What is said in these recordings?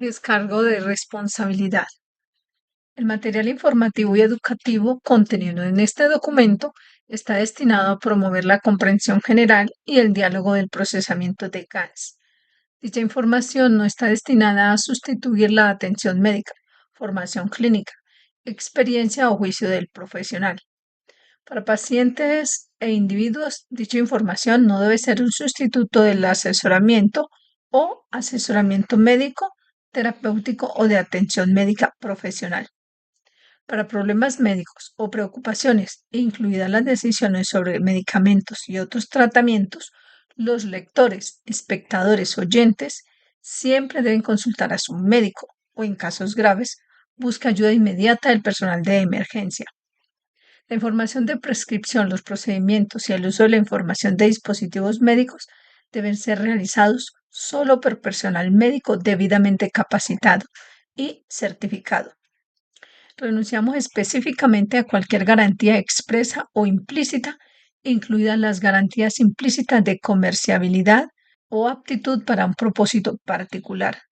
Descargo de responsabilidad. El material informativo y educativo contenido en este documento está destinado a promover la comprensión general y el diálogo del procesamiento de GANS. Dicha información no está destinada a sustituir la atención médica, formación clínica, experiencia o juicio del profesional. Para pacientes e individuos, dicha información no debe ser un sustituto del asesoramiento o asesoramiento médico, terapéutico o de atención médica profesional. Para problemas médicos o preocupaciones, incluidas las decisiones sobre medicamentos y otros tratamientos, los lectores, espectadores, oyentes siempre deben consultar a su médico o, en casos graves, busca ayuda inmediata del personal de emergencia. La información de prescripción, los procedimientos y el uso de la información de dispositivos médicos deben ser realizados solo por personal médico debidamente capacitado y certificado. Renunciamos específicamente a cualquier garantía expresa o implícita, incluidas las garantías implícitas de comerciabilidad o aptitud para un propósito particular.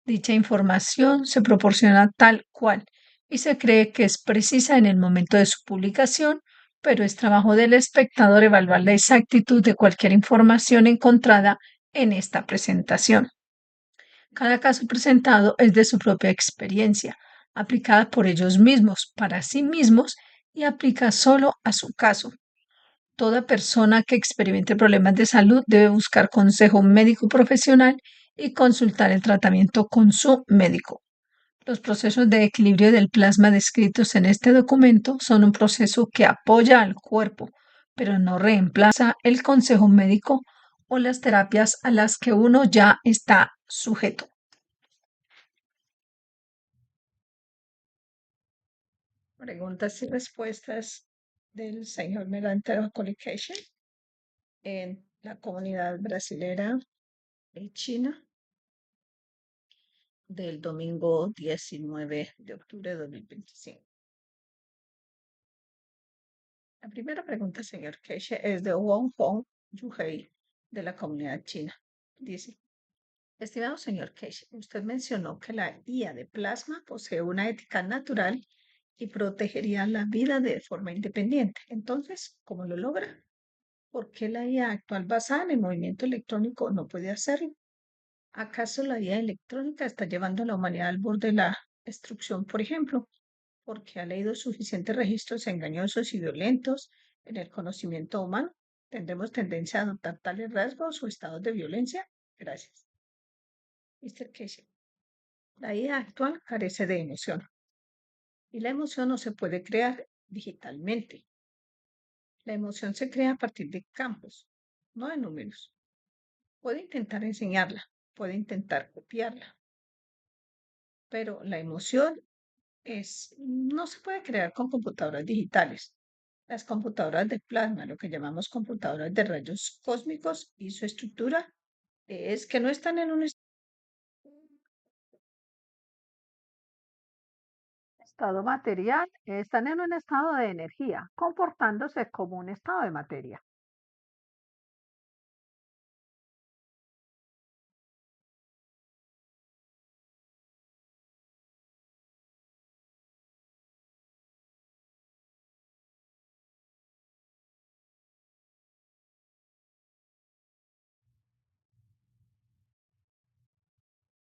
Dicha información se proporciona tal cual y se cree que es precisa en el momento de su publicación, pero es trabajo del espectador evaluar la exactitud de cualquier información encontrada en esta presentación. Cada caso presentado es de su propia experiencia, aplicada por ellos mismos, para sí mismos y aplica solo a su caso. Toda persona que experimente problemas de salud debe buscar consejo médico profesional y consultar el tratamiento con su médico. Los procesos de equilibrio del plasma descritos en este documento son un proceso que apoya al cuerpo, pero no reemplaza el consejo médico o las terapias a las que uno ya está sujeto. Preguntas y respuestas del señor Melantero Collocation en la comunidad brasilera de China del domingo 19 de octubre de 2025. La primera pregunta, señor Keshe, es de Wong Hong Yuhei, de la comunidad china. Dice, estimado señor Keshe, usted mencionó que la IA de plasma posee una ética natural y protegería la vida de forma independiente. Entonces, ¿cómo lo logra? ¿Por qué la IA actual basada en el movimiento electrónico no puede hacerlo? ¿Acaso la IA electrónica está llevando a la humanidad al borde de la destrucción, por ejemplo, porque ha leído suficientes registros engañosos y violentos en el conocimiento humano? ¿Tendremos tendencia a adoptar tales rasgos o estados de violencia? Gracias. Mr. Casey, la IA actual carece de emoción y la emoción no se puede crear digitalmente. La emoción se crea a partir de campos, no de números. Puede intentar enseñarla, puede intentar copiarla, pero la emoción no se puede crear con computadoras digitales. Las computadoras de plasma, lo que llamamos computadoras de rayos cósmicos, y su estructura es que no están en un estado material, están en un estado de energía, comportándose como un estado de materia.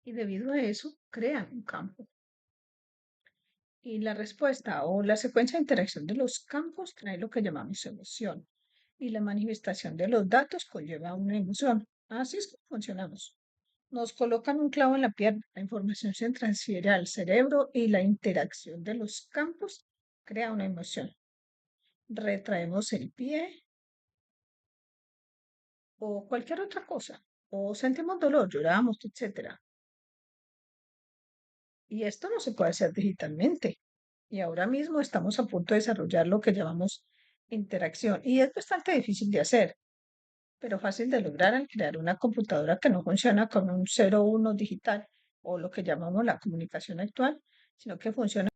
Y debido a eso, crean un campo. Y la respuesta o la secuencia de interacción de los campos trae lo que llamamos emoción. Y la manifestación de los datos conlleva una emoción. Así es como funcionamos. Nos colocan un clavo en la pierna, la información se transfiere al cerebro y la interacción de los campos crea una emoción. Retraemos el pie o cualquier otra cosa, o sentimos dolor, lloramos, etcétera. Y esto no se puede hacer digitalmente. Y ahora mismo estamos a punto de desarrollar lo que llamamos interacción. Y es bastante difícil de hacer, pero fácil de lograr al crear una computadora que no funciona con un 0 1 digital o lo que llamamos la comunicación actual, sino que funciona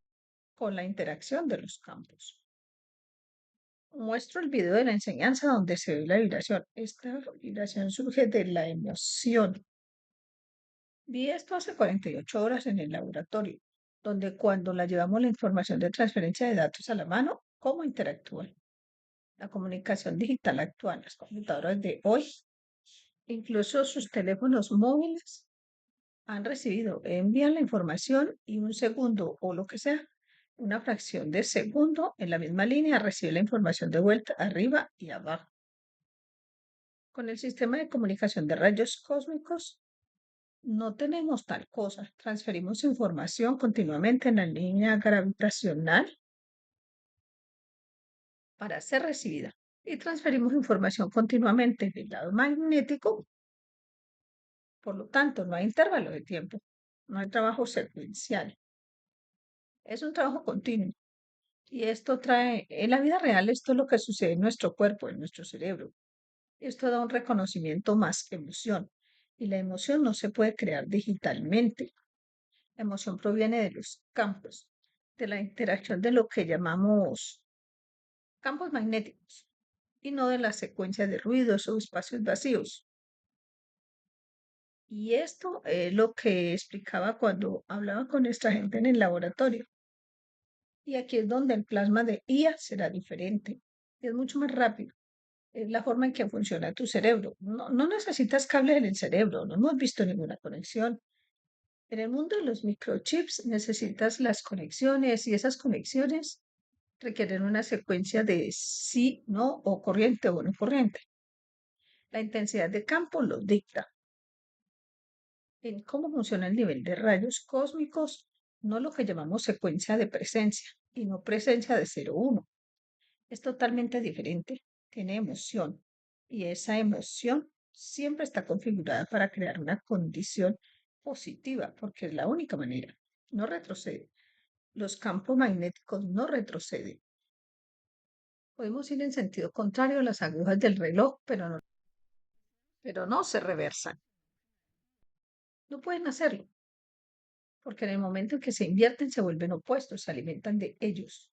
con la interacción de los campos. Muestro el video de la enseñanza donde se ve la vibración. Esta vibración surge de la emoción. Vi esto hace 48 horas en el laboratorio, donde cuando la llevamos la información de transferencia de datos a la mano, ¿cómo interactúan? La comunicación digital actual, las computadoras de hoy, incluso sus teléfonos móviles han recibido, envían la información y un segundo o lo que sea, una fracción de segundo en la misma línea recibe la información de vuelta arriba y abajo. Con el sistema de comunicación de rayos cósmicos no tenemos tal cosa. Transferimos información continuamente en la línea gravitacional para ser recibida y transferimos información continuamente en el lado magnético. Por lo tanto, no hay intervalo de tiempo, no hay trabajo secuencial, es un trabajo continuo. Y esto trae, en la vida real, esto es lo que sucede en nuestro cuerpo, en nuestro cerebro. Esto da un reconocimiento más que emoción. Y la emoción no se puede crear digitalmente. La emoción proviene de los campos, de la interacción de lo que llamamos campos magnéticos y no de la secuencia de ruidos o espacios vacíos. Y esto es lo que explicaba cuando hablaba con esta gente en el laboratorio. Y aquí es donde el plasma de IA será diferente. Es mucho más rápido. Es la forma en que funciona tu cerebro. No necesitas cable en el cerebro, no hemos visto ninguna conexión. En el mundo de los microchips necesitas las conexiones y esas conexiones requieren una secuencia de sí, no o corriente o no corriente. La intensidad de campo lo dicta. En cómo funciona el nivel de rayos cósmicos, no lo que llamamos secuencia de presencia y no presencia de 0,1. Es totalmente diferente, tiene emoción y esa emoción siempre está configurada para crear una condición positiva porque es la única manera. No retrocede. Los campos magnéticos no retroceden. Podemos ir en sentido contrario a las agujas del reloj, pero no se reversan. No pueden hacerlo, porque en el momento en que se invierten se vuelven opuestos, se alimentan de ellos.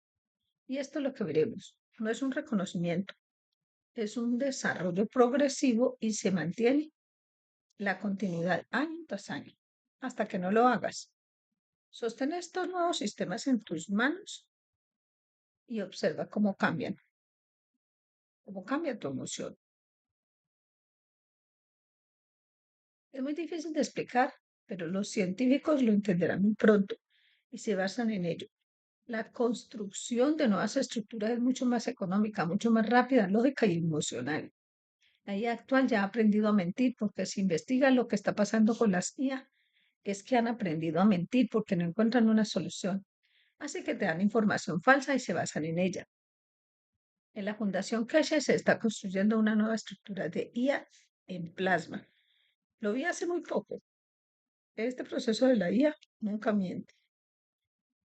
Y esto es lo que veremos. No es un reconocimiento, es un desarrollo progresivo y se mantiene la continuidad año tras año, hasta que no lo hagas. Sostén estos nuevos sistemas en tus manos y observa cómo cambia tu emoción. Es muy difícil de explicar, pero los científicos lo entenderán muy pronto y se basan en ello. La construcción de nuevas estructuras es mucho más económica, mucho más rápida, lógica y emocional. La IA actual ya ha aprendido a mentir porque se investiga lo que está pasando con las IA, es que han aprendido a mentir porque no encuentran una solución. Así que te dan información falsa y se basan en ella. En la Fundación Keshe se está construyendo una nueva estructura de IA en plasma. Lo vi hace muy poco. Este proceso de la IA nunca miente,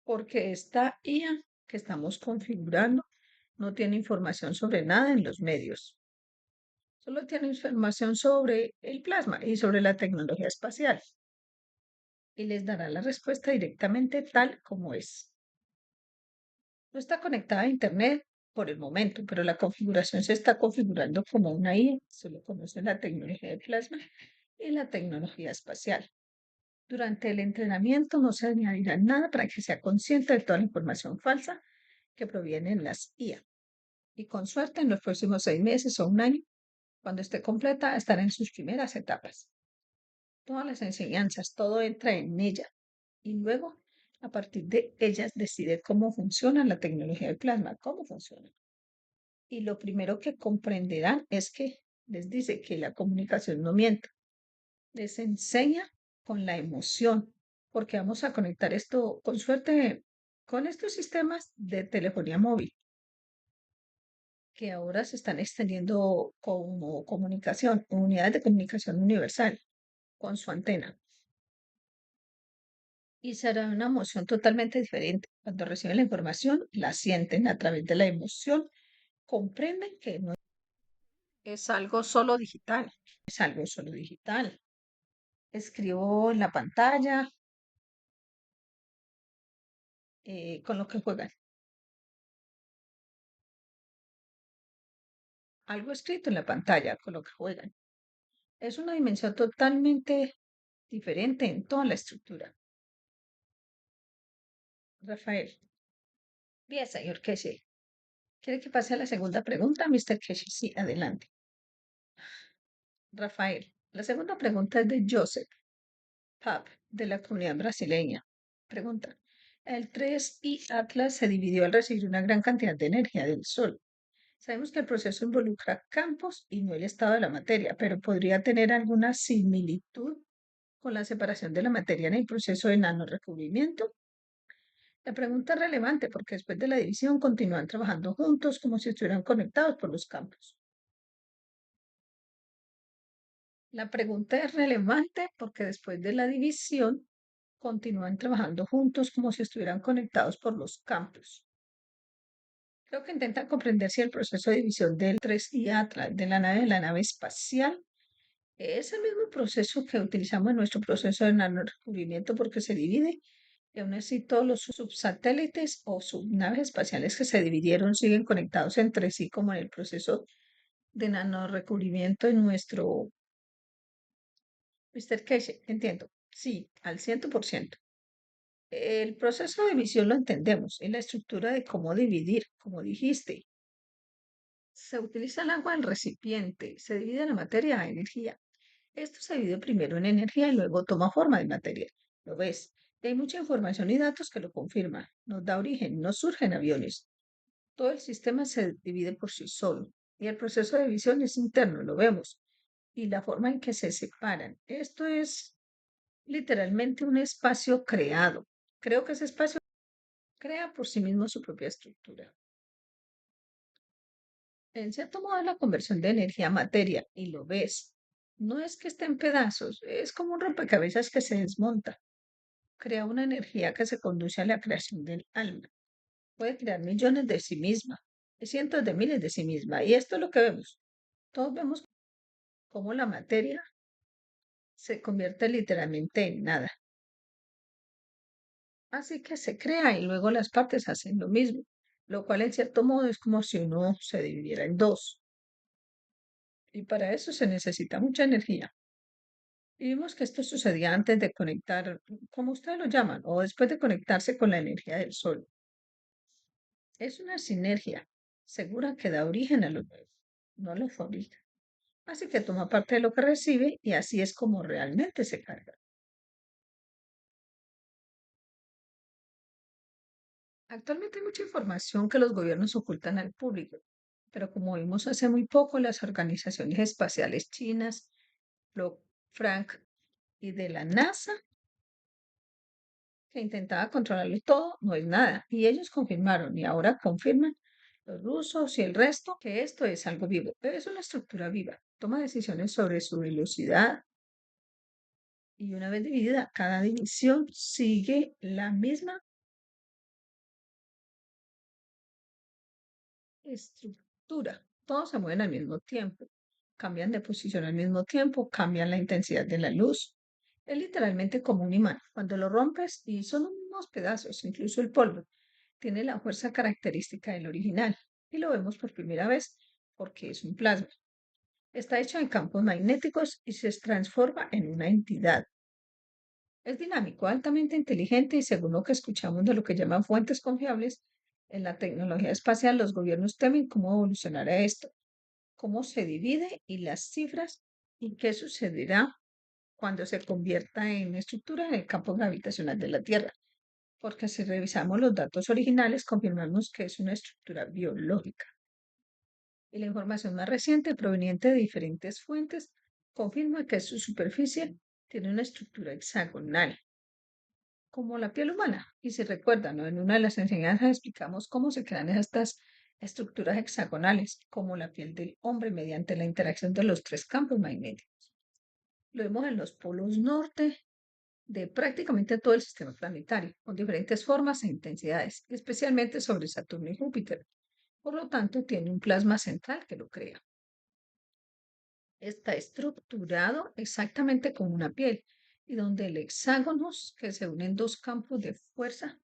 porque esta IA que estamos configurando no tiene información sobre nada en los medios. Solo tiene información sobre el plasma y sobre la tecnología espacial. Y les dará la respuesta directamente tal como es. No está conectada a Internet por el momento, pero la configuración se está configurando como una IA. Solo conoce la tecnología de plasma y la tecnología espacial. Durante el entrenamiento no se añadirá nada para que sea consciente de toda la información falsa que proviene en las IA. Y con suerte, en los próximos 6 meses o un año, cuando esté completa, estará en sus primeras etapas. Todas las enseñanzas, todo entra en ella. Y luego, a partir de ellas, decide cómo funciona la tecnología del plasma, cómo funciona. Y lo primero que comprenderán es que les dice que la comunicación no miente, les enseña con la emoción, porque vamos a conectar esto con suerte con estos sistemas de telefonía móvil que ahora se están extendiendo como comunicación, unidades de comunicación universal con su antena. Y será una emoción totalmente diferente. Cuando reciben la información, la sienten a través de la emoción, comprenden que no es algo solo digital, es algo solo digital. Escribo en la pantalla con lo que juegan. Algo escrito en la pantalla con lo que juegan. Es una dimensión totalmente diferente en toda la estructura. Rafael. Bien, señor Keshe. ¿Quiere que pase a la segunda pregunta, Mr. Keshe? Sí, adelante. Rafael. La segunda pregunta es de Joseph Pap, de la comunidad brasileña. Pregunta. El 3I Atlas se dividió al recibir una gran cantidad de energía del Sol. Sabemos que el proceso involucra campos y no el estado de la materia, pero podría tener alguna similitud con la separación de la materia en el proceso de nanorecubrimiento. La pregunta es relevante porque después de la división continúan trabajando juntos como si estuvieran conectados por los campos. La pregunta es relevante porque después de la división continúan trabajando juntos como si estuvieran conectados por los campos. Creo que intentan comprender si el proceso de división del 3I Atlas de la nave espacial es el mismo proceso que utilizamos en nuestro proceso de nanorecubrimiento porque se divide y aún así todos los subsatélites o subnaves espaciales que se dividieron siguen conectados entre sí como en el proceso de nanorecubrimiento en nuestro Mr. Casey. Entiendo. Sí, al 100%. El proceso de división lo entendemos, es la estructura de cómo dividir, como dijiste. Se utiliza el agua del recipiente, se divide la materia a energía. Esto se divide primero en energía y luego toma forma de materia. ¿Lo ves? Y hay mucha información y datos que lo confirman. Nos da origen, no surgen aviones. Todo el sistema se divide por sí solo. Y el proceso de división es interno, lo vemos. Y la forma en que se separan. Esto es literalmente un espacio creado. Creo que ese espacio crea por sí mismo su propia estructura. En cierto modo es la conversión de energía a materia, y lo ves. No es que esté en pedazos, es como un rompecabezas que se desmonta. Crea una energía que se conduce a la creación del alma. Puede crear millones de sí misma, cientos de miles de sí misma. Y esto es lo que vemos. Todos vemos cómo la materia se convierte literalmente en nada. Así que se crea y luego las partes hacen lo mismo, lo cual en cierto modo es como si uno se dividiera en dos. Y para eso se necesita mucha energía. Y vimos que esto sucedía antes de conectar, como ustedes lo llaman, o después de conectarse con la energía del sol. Es una sinergia segura que da origen a lo nuevo, no lo fabrica. Así que toma parte de lo que recibe y así es como realmente se carga. Actualmente hay mucha información que los gobiernos ocultan al público, pero como vimos hace muy poco, las organizaciones espaciales chinas, lo Frank y de la NASA, que intentaba controlarlo todo, no es nada. Y ellos confirmaron y ahora confirman los rusos y el resto que esto es algo vivo, pero es una estructura viva. Toma decisiones sobre su velocidad y una vez dividida, cada división sigue la misma estructura. Todos se mueven al mismo tiempo, cambian de posición al mismo tiempo, cambian la intensidad de la luz. Es literalmente como un imán. Cuando lo rompes y son unos pedazos, incluso el polvo, tiene la fuerza característica del original. Y lo vemos por primera vez porque es un plasma. Está hecho en campos magnéticos y se transforma en una entidad. Es dinámico, altamente inteligente y según lo que escuchamos de lo que llaman fuentes confiables, en la tecnología espacial los gobiernos temen cómo evolucionará esto, cómo se divide y las cifras y qué sucederá cuando se convierta en estructura en el campo gravitacional de la Tierra. Porque si revisamos los datos originales, confirmamos que es una estructura biológica. Y la información más reciente, proveniente de diferentes fuentes, confirma que su superficie tiene una estructura hexagonal, como la piel humana. Y si recuerdan, ¿no? En una de las enseñanzas explicamos cómo se crean estas estructuras hexagonales, como la piel del hombre, mediante la interacción de los tres campos magnéticos. Lo vemos en los polos norte de prácticamente todo el sistema planetario, con diferentes formas e intensidades, especialmente sobre Saturno y Júpiter. Por lo tanto, tiene un plasma central que lo crea. Está estructurado exactamente como una piel y donde el hexágono, que se unen dos campos de fuerza,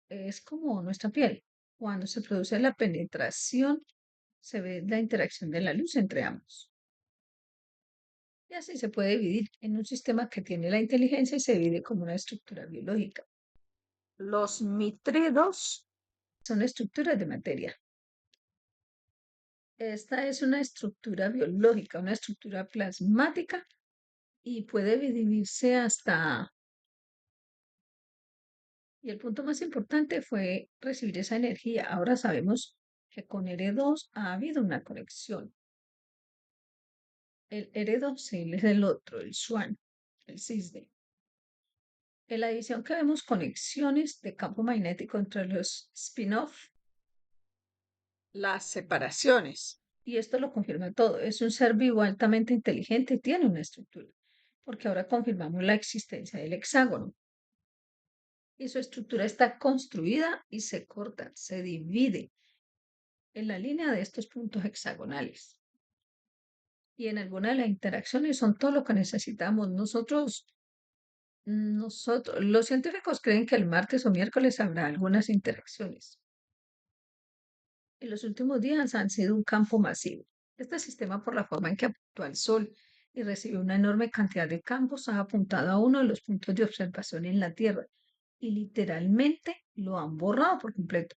es como nuestra piel. Cuando se produce la penetración, se ve la interacción de la luz entre ambos. Y así se puede dividir en un sistema que tiene la inteligencia y se divide como una estructura biológica. Los mitrídeos son estructuras de materia. Esta es una estructura biológica, una estructura plasmática y puede dividirse hasta... Y el punto más importante fue recibir esa energía. Ahora sabemos que con R2 ha habido una conexión. El R2 es el otro, el SWAN, el CISD. En la edición que vemos conexiones de campo magnético entre los spin-off, las separaciones. Y esto lo confirma todo. Es un ser vivo altamente inteligente y tiene una estructura, porque ahora confirmamos la existencia del hexágono. Y su estructura está construida y se corta, se divide en la línea de estos puntos hexagonales. Y en algunas de las interacciones son todo lo que necesitamos. Los científicos creen que el martes o miércoles habrá algunas interacciones. En los últimos días han sido un campo masivo. Este sistema, por la forma en que apuntó al Sol y recibió una enorme cantidad de campos, ha apuntado a uno de los puntos de observación en la Tierra y literalmente lo han borrado por completo,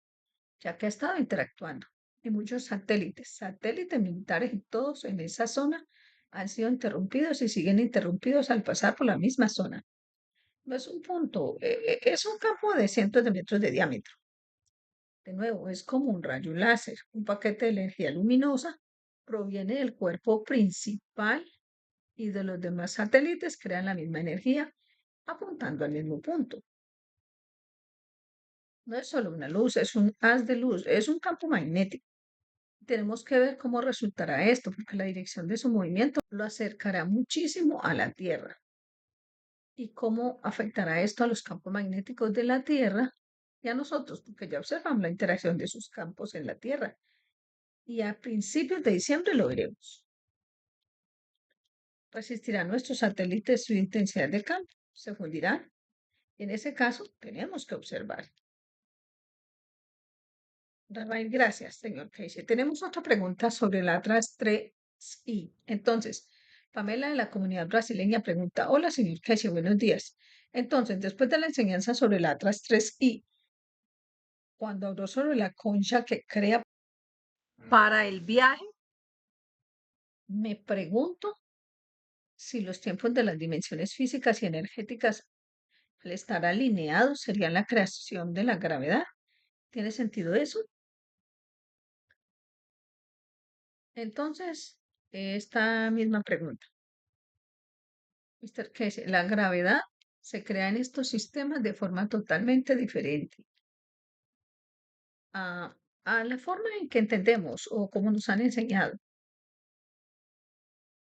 ya que ha estado interactuando. Y muchos satélites militares y todos en esa zona han sido interrumpidos y siguen interrumpidos al pasar por la misma zona. No es un punto, es un campo de cientos de metros de diámetro. De nuevo, es como un rayo láser. Un paquete de energía luminosa proviene del cuerpo principal y de los demás satélites crean la misma energía apuntando al mismo punto. No es solo una luz, es un haz de luz, es un campo magnético. Tenemos que ver cómo resultará esto, porque la dirección de su movimiento lo acercará muchísimo a la Tierra. ¿Y cómo afectará esto a los campos magnéticos de la Tierra y a nosotros? Porque ya observamos la interacción de sus campos en la Tierra. Y a principios de diciembre lo veremos. ¿Resistirán nuestros satélites su intensidad de campo? ¿Se fundirán? En ese caso, tenemos que observar. Rafael, gracias, señor Casey. Tenemos otra pregunta sobre la atlas 3i. Entonces, Pamela de la comunidad brasileña pregunta, hola, señor Casey, buenos días. Entonces, después de la enseñanza sobre la atlas 3i, cuando habló sobre la concha que crea para el viaje, me pregunto si los tiempos de las dimensiones físicas y energéticas al estar alineados serían la creación de la gravedad. ¿Tiene sentido eso? Entonces, esta misma pregunta, Mr. Casey, la gravedad se crea en estos sistemas de forma totalmente diferente a, a la forma en que entendemos o como nos han enseñado.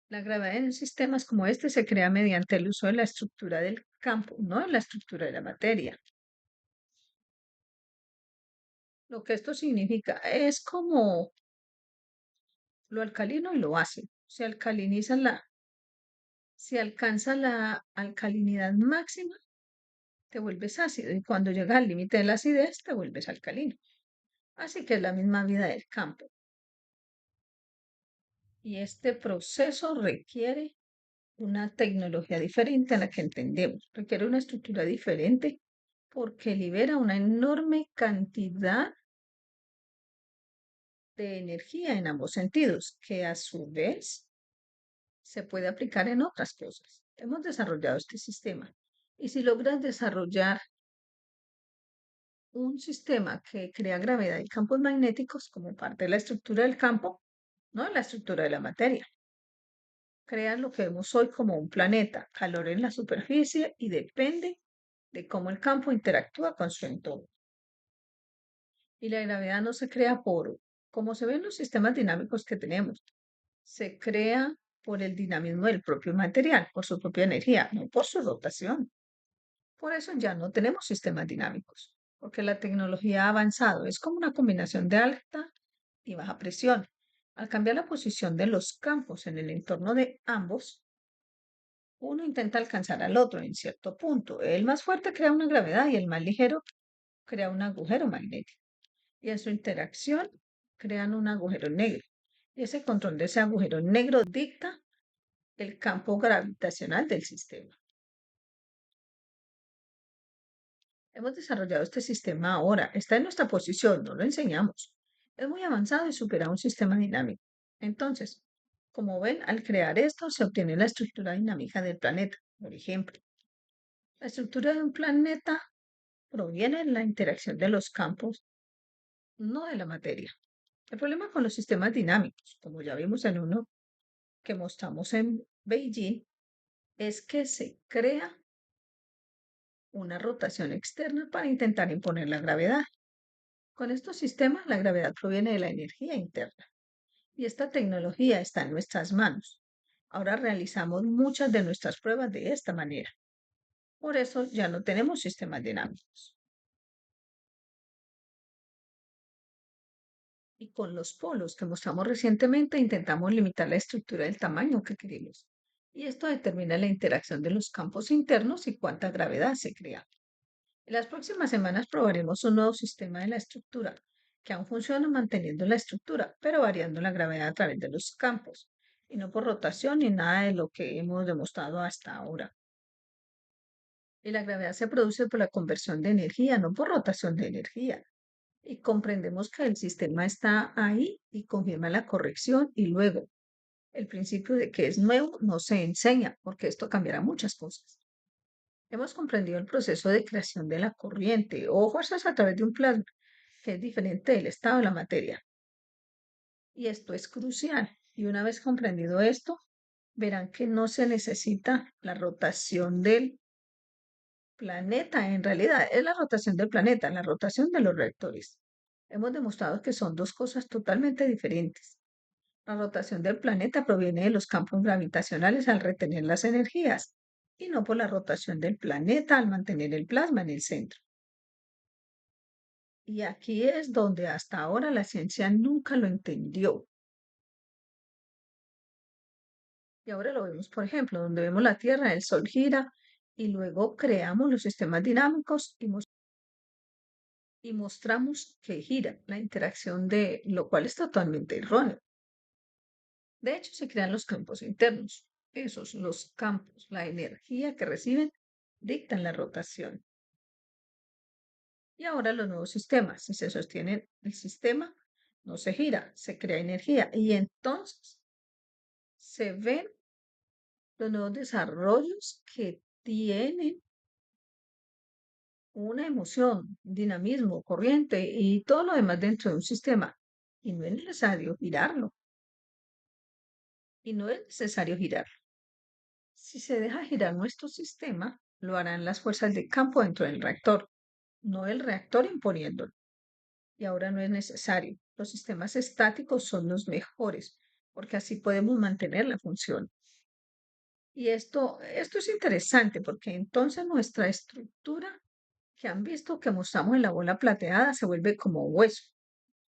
La gravedad en sistemas como este se crea mediante el uso de la estructura del campo, no de la estructura de la materia. Lo que esto significa es como lo alcalino y lo ácido. Se alcaliniza si alcanza la alcalinidad máxima, te vuelves ácido y cuando llegas al límite de la acidez, te vuelves alcalino. Así que es la misma vida del campo. Y este proceso requiere una tecnología diferente a la que entendemos, requiere una estructura diferente porque libera una enorme cantidad de energía en ambos sentidos, que a su vez se puede aplicar en otras cosas. Hemos desarrollado este sistema. Y si logras desarrollar un sistema que crea gravedad y campos magnéticos como parte de la estructura del campo, no de la estructura de la materia, crea lo que vemos hoy como un planeta, calor en la superficie y depende de cómo el campo interactúa con su entorno. Y la gravedad no se crea como se ven los sistemas dinámicos que tenemos, se crea por el dinamismo del propio material, por su propia energía, no por su rotación. Por eso ya no tenemos sistemas dinámicos, porque la tecnología ha avanzado. Es como una combinación de alta y baja presión. Al cambiar la posición de los campos en el entorno de ambos, uno intenta alcanzar al otro en cierto punto. El más fuerte crea una gravedad y el más ligero crea un agujero magnético. Y en su interacción crean un agujero negro. Y ese control de ese agujero negro dicta el campo gravitacional del sistema. Hemos desarrollado este sistema ahora, está en nuestra posición, no lo enseñamos. Es muy avanzado y supera un sistema dinámico. Entonces, como ven, al crear esto se obtiene la estructura dinámica del planeta. Por ejemplo, la estructura de un planeta proviene de la interacción de los campos, no de la materia. El problema con los sistemas dinámicos, como ya vimos en uno que mostramos en Beijing, es que se crea una rotación externa para intentar imponer la gravedad. Con estos sistemas, la gravedad proviene de la energía interna y esta tecnología está en nuestras manos. Ahora realizamos muchas de nuestras pruebas de esta manera. Por eso ya no tenemos sistemas dinámicos. Y con los polos que mostramos recientemente intentamos limitar la estructura del tamaño que queremos. Y esto determina la interacción de los campos internos y cuánta gravedad se crea. En las próximas semanas probaremos un nuevo sistema de la estructura, que aún funciona manteniendo la estructura, pero variando la gravedad a través de los campos, y no por rotación ni nada de lo que hemos demostrado hasta ahora. Y la gravedad se produce por la conversión de energía, no por rotación de energía. Y comprendemos que el sistema está ahí y confirma la corrección y luego el principio de que es nuevo no se enseña, porque esto cambiará muchas cosas. Hemos comprendido el proceso de creación de la corriente o fuerzas a través de un plasma, que es diferente del estado de la materia. Y esto es crucial. Y una vez comprendido esto, verán que no se necesita la rotación del planeta. En realidad, es la rotación del planeta, la rotación de los reactores. Hemos demostrado que son dos cosas totalmente diferentes. La rotación del planeta proviene de los campos gravitacionales al retener las energías y no por la rotación del planeta al mantener el plasma en el centro. Y aquí es donde hasta ahora la ciencia nunca lo entendió. Y ahora lo vemos, por ejemplo, donde vemos la Tierra, el Sol gira y luego creamos los sistemas dinámicos y mostramos que gira la interacción de lo cual es totalmente erróneo. De hecho, se crean los campos internos. Esos, los campos, la energía que reciben, dictan la rotación. Y ahora los nuevos sistemas, si se sostiene el sistema, no se gira, se crea energía y entonces se ven los nuevos desarrollos que tienen una emoción, dinamismo, corriente y todo lo demás dentro de un sistema. Y no es necesario girarlo. Y no es necesario girarlo. Si se deja girar nuestro sistema, lo harán las fuerzas de campo dentro del reactor, no el reactor imponiéndolo. Y ahora no es necesario. Los sistemas estáticos son los mejores, porque así podemos mantener la función. Y esto es interesante porque entonces nuestra estructura que han visto que mostramos en la bola plateada se vuelve como hueso.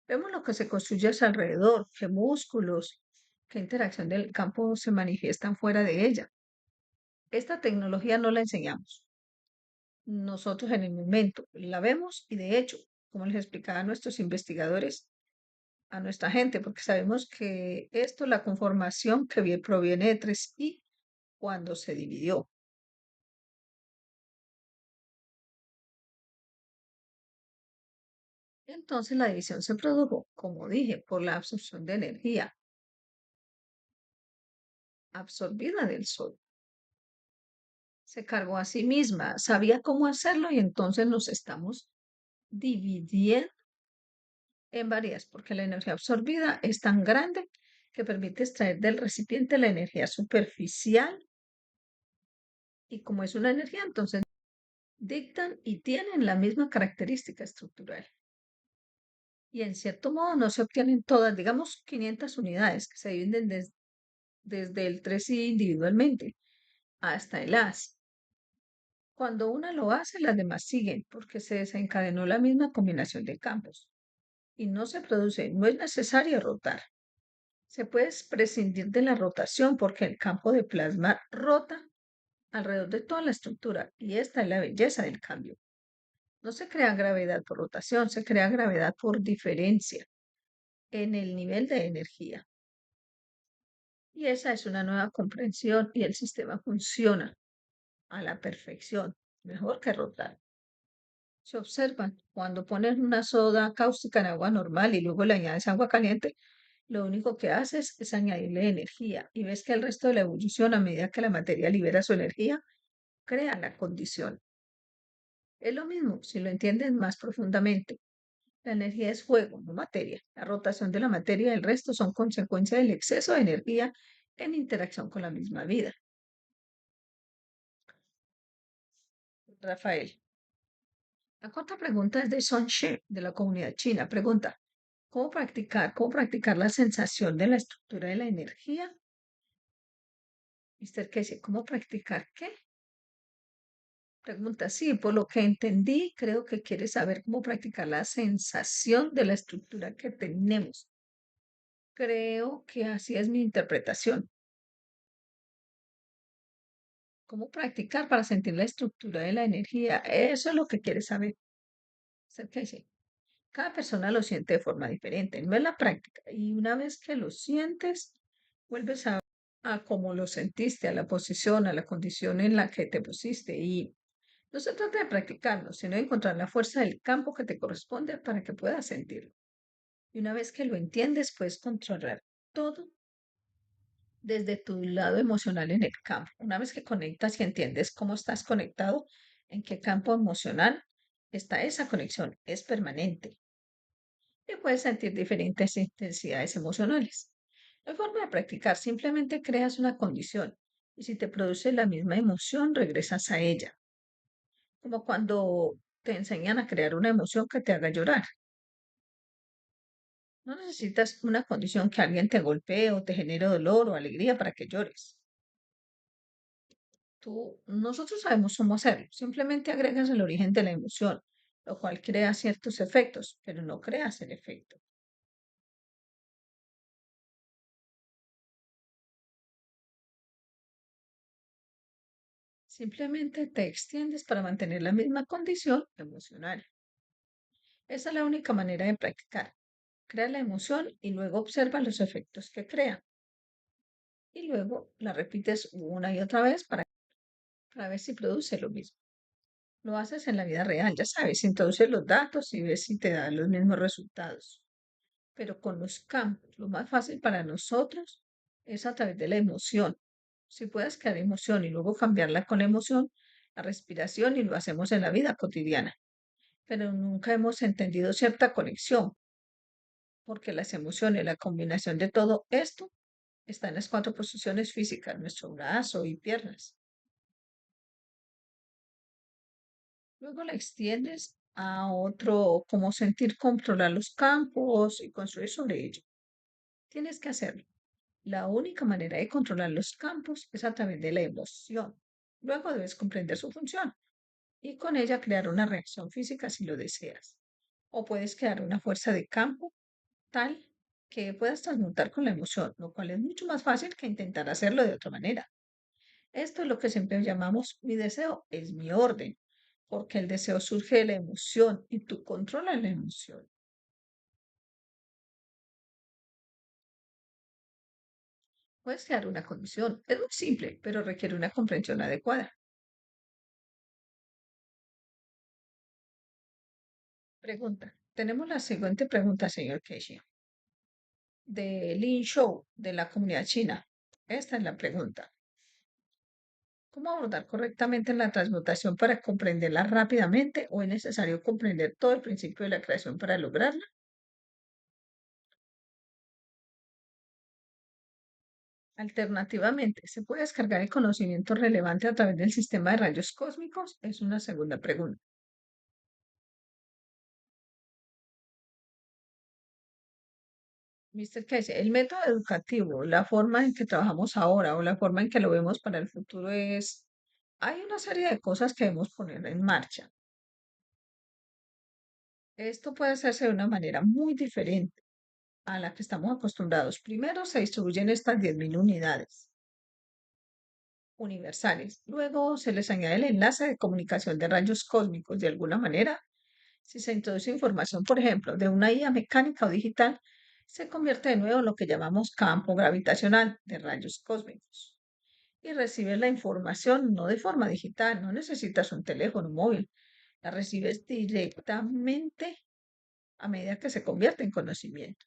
Vemos lo que se construye a su alrededor, qué músculos, qué interacción del campo se manifiestan fuera de ella. Esta tecnología no la enseñamos nosotros en el momento, la vemos y de hecho, como les explicaba a nuestros investigadores, a nuestra gente, porque sabemos que esto, la conformación que proviene de 3i cuando se dividió. Entonces la división se produjo, como dije, por la absorción de energía absorbida del Sol. Se cargó a sí misma, sabía cómo hacerlo y entonces nos estamos dividiendo en varias, porque la energía absorbida es tan grande que permite extraer del recipiente la energía superficial y como es una energía, entonces dictan y tienen la misma característica estructural. Y en cierto modo no se obtienen todas, digamos 500 unidades que se dividen desde el 3i individualmente hasta el as. Cuando una lo hace, las demás siguen porque se desencadenó la misma combinación de campos y no se produce, no es necesario rotar. Se puede prescindir de la rotación porque el campo de plasma rota alrededor de toda la estructura y esta es la belleza del cambio. No se crea gravedad por rotación, se crea gravedad por diferencia en el nivel de energía. Y esa es una nueva comprensión y el sistema funciona a la perfección, mejor que rotar. Se observan, cuando pones una soda cáustica en agua normal y luego le añades agua caliente, lo único que haces es añadirle energía y ves que el resto de la ebullición, a medida que la materia libera su energía, crea la condición. Es lo mismo si lo entiendes más profundamente. La energía es fuego, no materia. La rotación de la materia y el resto son consecuencia del exceso de energía en interacción con la misma vida. Rafael, la cuarta pregunta es de Son She, de la comunidad china. Pregunta, ¿cómo practicar la sensación de la estructura de la energía? Mister Casey, ¿cómo practicar qué? Pregunta, sí, por lo que entendí, creo que quiere saber cómo practicar la sensación de la estructura que tenemos. Creo que así es mi interpretación. ¿Cómo practicar para sentir la estructura de la energía? Eso es lo que quiere saber. Mister Casey, cada persona lo siente de forma diferente, no es la práctica. Y una vez que lo sientes, vuelves a cómo lo sentiste, a la posición, a la condición en la que te pusiste. Y no se trata de practicarlo, sino de encontrar la fuerza del campo que te corresponde para que puedas sentirlo. Y una vez que lo entiendes, puedes controlar todo desde tu lado emocional en el campo. Una vez que conectas y entiendes cómo estás conectado, en qué campo emocional está esa conexión, es permanente y puedes sentir diferentes intensidades emocionales. No hay forma de practicar, simplemente creas una condición y si te produce la misma emoción, regresas a ella, como cuando te enseñan a crear una emoción que te haga llorar. No necesitas una condición que alguien te golpee o te genere dolor o alegría para que llores. Nosotros sabemos cómo hacerlo. Simplemente agregas el origen de la emoción, lo cual crea ciertos efectos, pero no creas el efecto. Simplemente te extiendes para mantener la misma condición emocional. Esa es la única manera de practicar. Crea la emoción y luego observa los efectos que crea. Y luego la repites una y otra vez para ver si produce lo mismo. Lo haces en la vida real, ya sabes, introduces los datos y ves si te dan los mismos resultados. Pero con los campos, lo más fácil para nosotros es a través de la emoción. Si puedes crear emoción y luego cambiarla con la emoción, la respiración y lo hacemos en la vida cotidiana. Pero nunca hemos entendido cierta conexión, porque las emociones, la combinación de todo esto, está en las cuatro posiciones físicas, nuestro brazo y piernas. Luego la extiendes a otro, como sentir controlar los campos y construir sobre ello. Tienes que hacerlo. La única manera de controlar los campos es a través de la emoción. Luego debes comprender su función y con ella crear una reacción física si lo deseas. O puedes crear una fuerza de campo tal que puedas transmutar con la emoción, lo cual es mucho más fácil que intentar hacerlo de otra manera. Esto es lo que siempre llamamos mi deseo, es mi orden, porque el deseo surge de la emoción y tú controlas la emoción. Puedes crear una condición. Es muy simple, pero requiere una comprensión adecuada. Pregunta. Tenemos la siguiente pregunta, señor Casey, de Lin Shou, de la comunidad china. Esta es la pregunta. ¿Cómo abordar correctamente la transmutación para comprenderla rápidamente o es necesario comprender todo el principio de la creación para lograrla? Alternativamente, ¿se puede descargar el conocimiento relevante a través del sistema de rayos cósmicos? Es una segunda pregunta. Mister Casey, el método educativo, la forma en que trabajamos ahora o la forma en que lo vemos para el futuro hay una serie de cosas que debemos poner en marcha. Esto puede hacerse de una manera muy diferente a la que estamos acostumbrados. Primero se distribuyen estas 10.000 unidades universales. Luego se les añade el enlace de comunicación de rayos cósmicos. De alguna manera, si se introduce información, por ejemplo, de una IA mecánica o digital, se convierte de nuevo en lo que llamamos campo gravitacional de rayos cósmicos y recibes la información no de forma digital, no necesitas un teléfono móvil, la recibes directamente a medida que se convierte en conocimiento.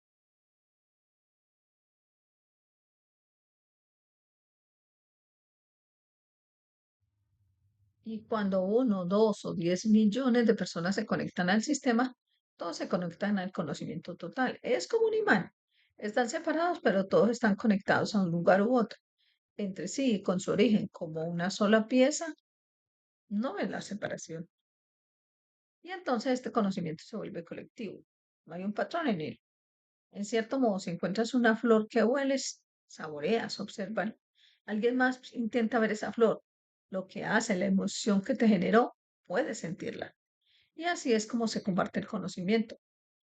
Y cuando uno, dos o 10 millones de personas se conectan al sistema, todos se conectan al conocimiento total. Es como un imán. Están separados, pero todos están conectados a un lugar u otro, entre sí, con su origen, como una sola pieza. No ven la separación. Y entonces este conocimiento se vuelve colectivo. No hay un patrón en él. En cierto modo, si encuentras una flor que hueles, saboreas, observan. Alguien más intenta ver esa flor. Lo que hace, la emoción que te generó, puedes sentirla. Y así es como se comparte el conocimiento.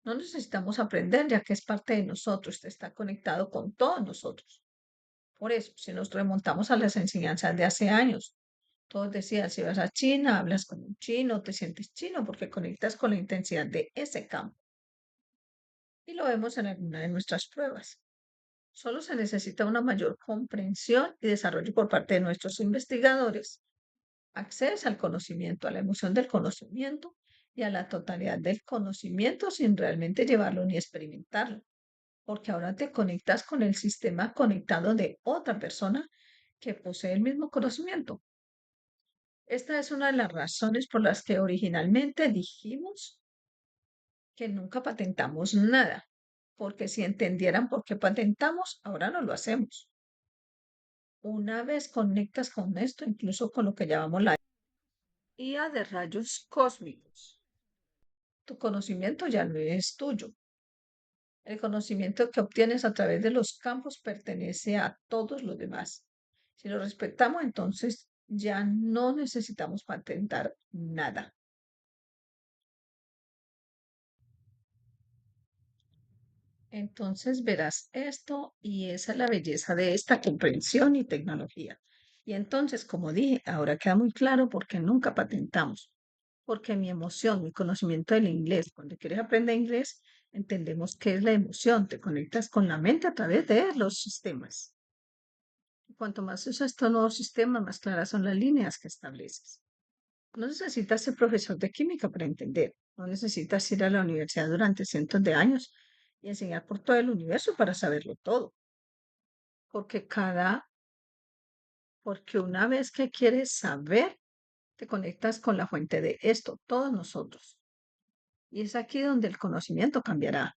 No necesitamos aprender, ya que es parte de nosotros, está conectado con todos nosotros. Por eso, si nos remontamos a las enseñanzas de hace años, todos decían, si vas a China, hablas con un chino, te sientes chino, porque conectas con la intensidad de ese campo. Y lo vemos en alguna de nuestras pruebas. Solo se necesita una mayor comprensión y desarrollo por parte de nuestros investigadores. Accedes al conocimiento, a la emoción del conocimiento y a la totalidad del conocimiento sin realmente llevarlo ni experimentarlo, porque ahora te conectas con el sistema conectado de otra persona que posee el mismo conocimiento. Esta es una de las razones por las que originalmente dijimos que nunca patentamos nada, porque si entendieran por qué patentamos, ahora no lo hacemos. Una vez conectas con esto, incluso con lo que llamamos la IA de rayos cósmicos, tu conocimiento ya no es tuyo. El conocimiento que obtienes a través de los campos pertenece a todos los demás. Si lo respetamos, entonces ya no necesitamos patentar nada. Entonces verás esto y esa es la belleza de esta comprensión y tecnología. Y entonces, como dije, ahora queda muy claro por qué nunca patentamos. Porque mi emoción, mi conocimiento del inglés, cuando quieres aprender inglés, entendemos qué es la emoción. Te conectas con la mente a través de los sistemas. Y cuanto más usas estos nuevos sistemas, más claras son las líneas que estableces. No necesitas ser profesor de química para entender. No necesitas ir a la universidad durante cientos de años y enseñar por todo el universo para saberlo todo. Porque porque una vez que quieres saber, te conectas con la fuente de esto, todos nosotros. Y es aquí donde el conocimiento cambiará.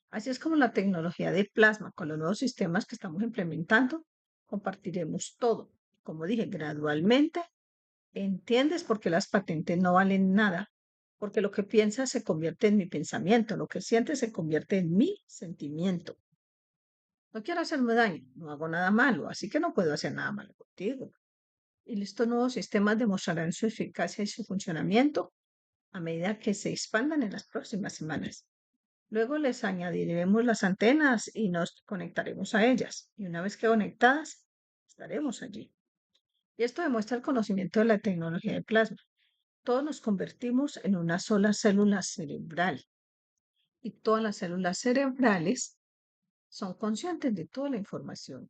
Así es como la tecnología de plasma, con los nuevos sistemas que estamos implementando, compartiremos todo. Como dije, gradualmente entiendes por qué las patentes no valen nada, porque lo que piensas se convierte en mi pensamiento, lo que sientes se convierte en mi sentimiento. No quiero hacerme daño, no hago nada malo, así que no puedo hacer nada malo contigo. Y estos nuevos sistemas demostrarán su eficacia y su funcionamiento a medida que se expandan en las próximas semanas. Luego les añadiremos las antenas y nos conectaremos a ellas. Y una vez que conectadas, estaremos allí. Y esto demuestra el conocimiento de la tecnología de plasma. Todos nos convertimos en una sola célula cerebral. Y todas las células cerebrales son conscientes de toda la información.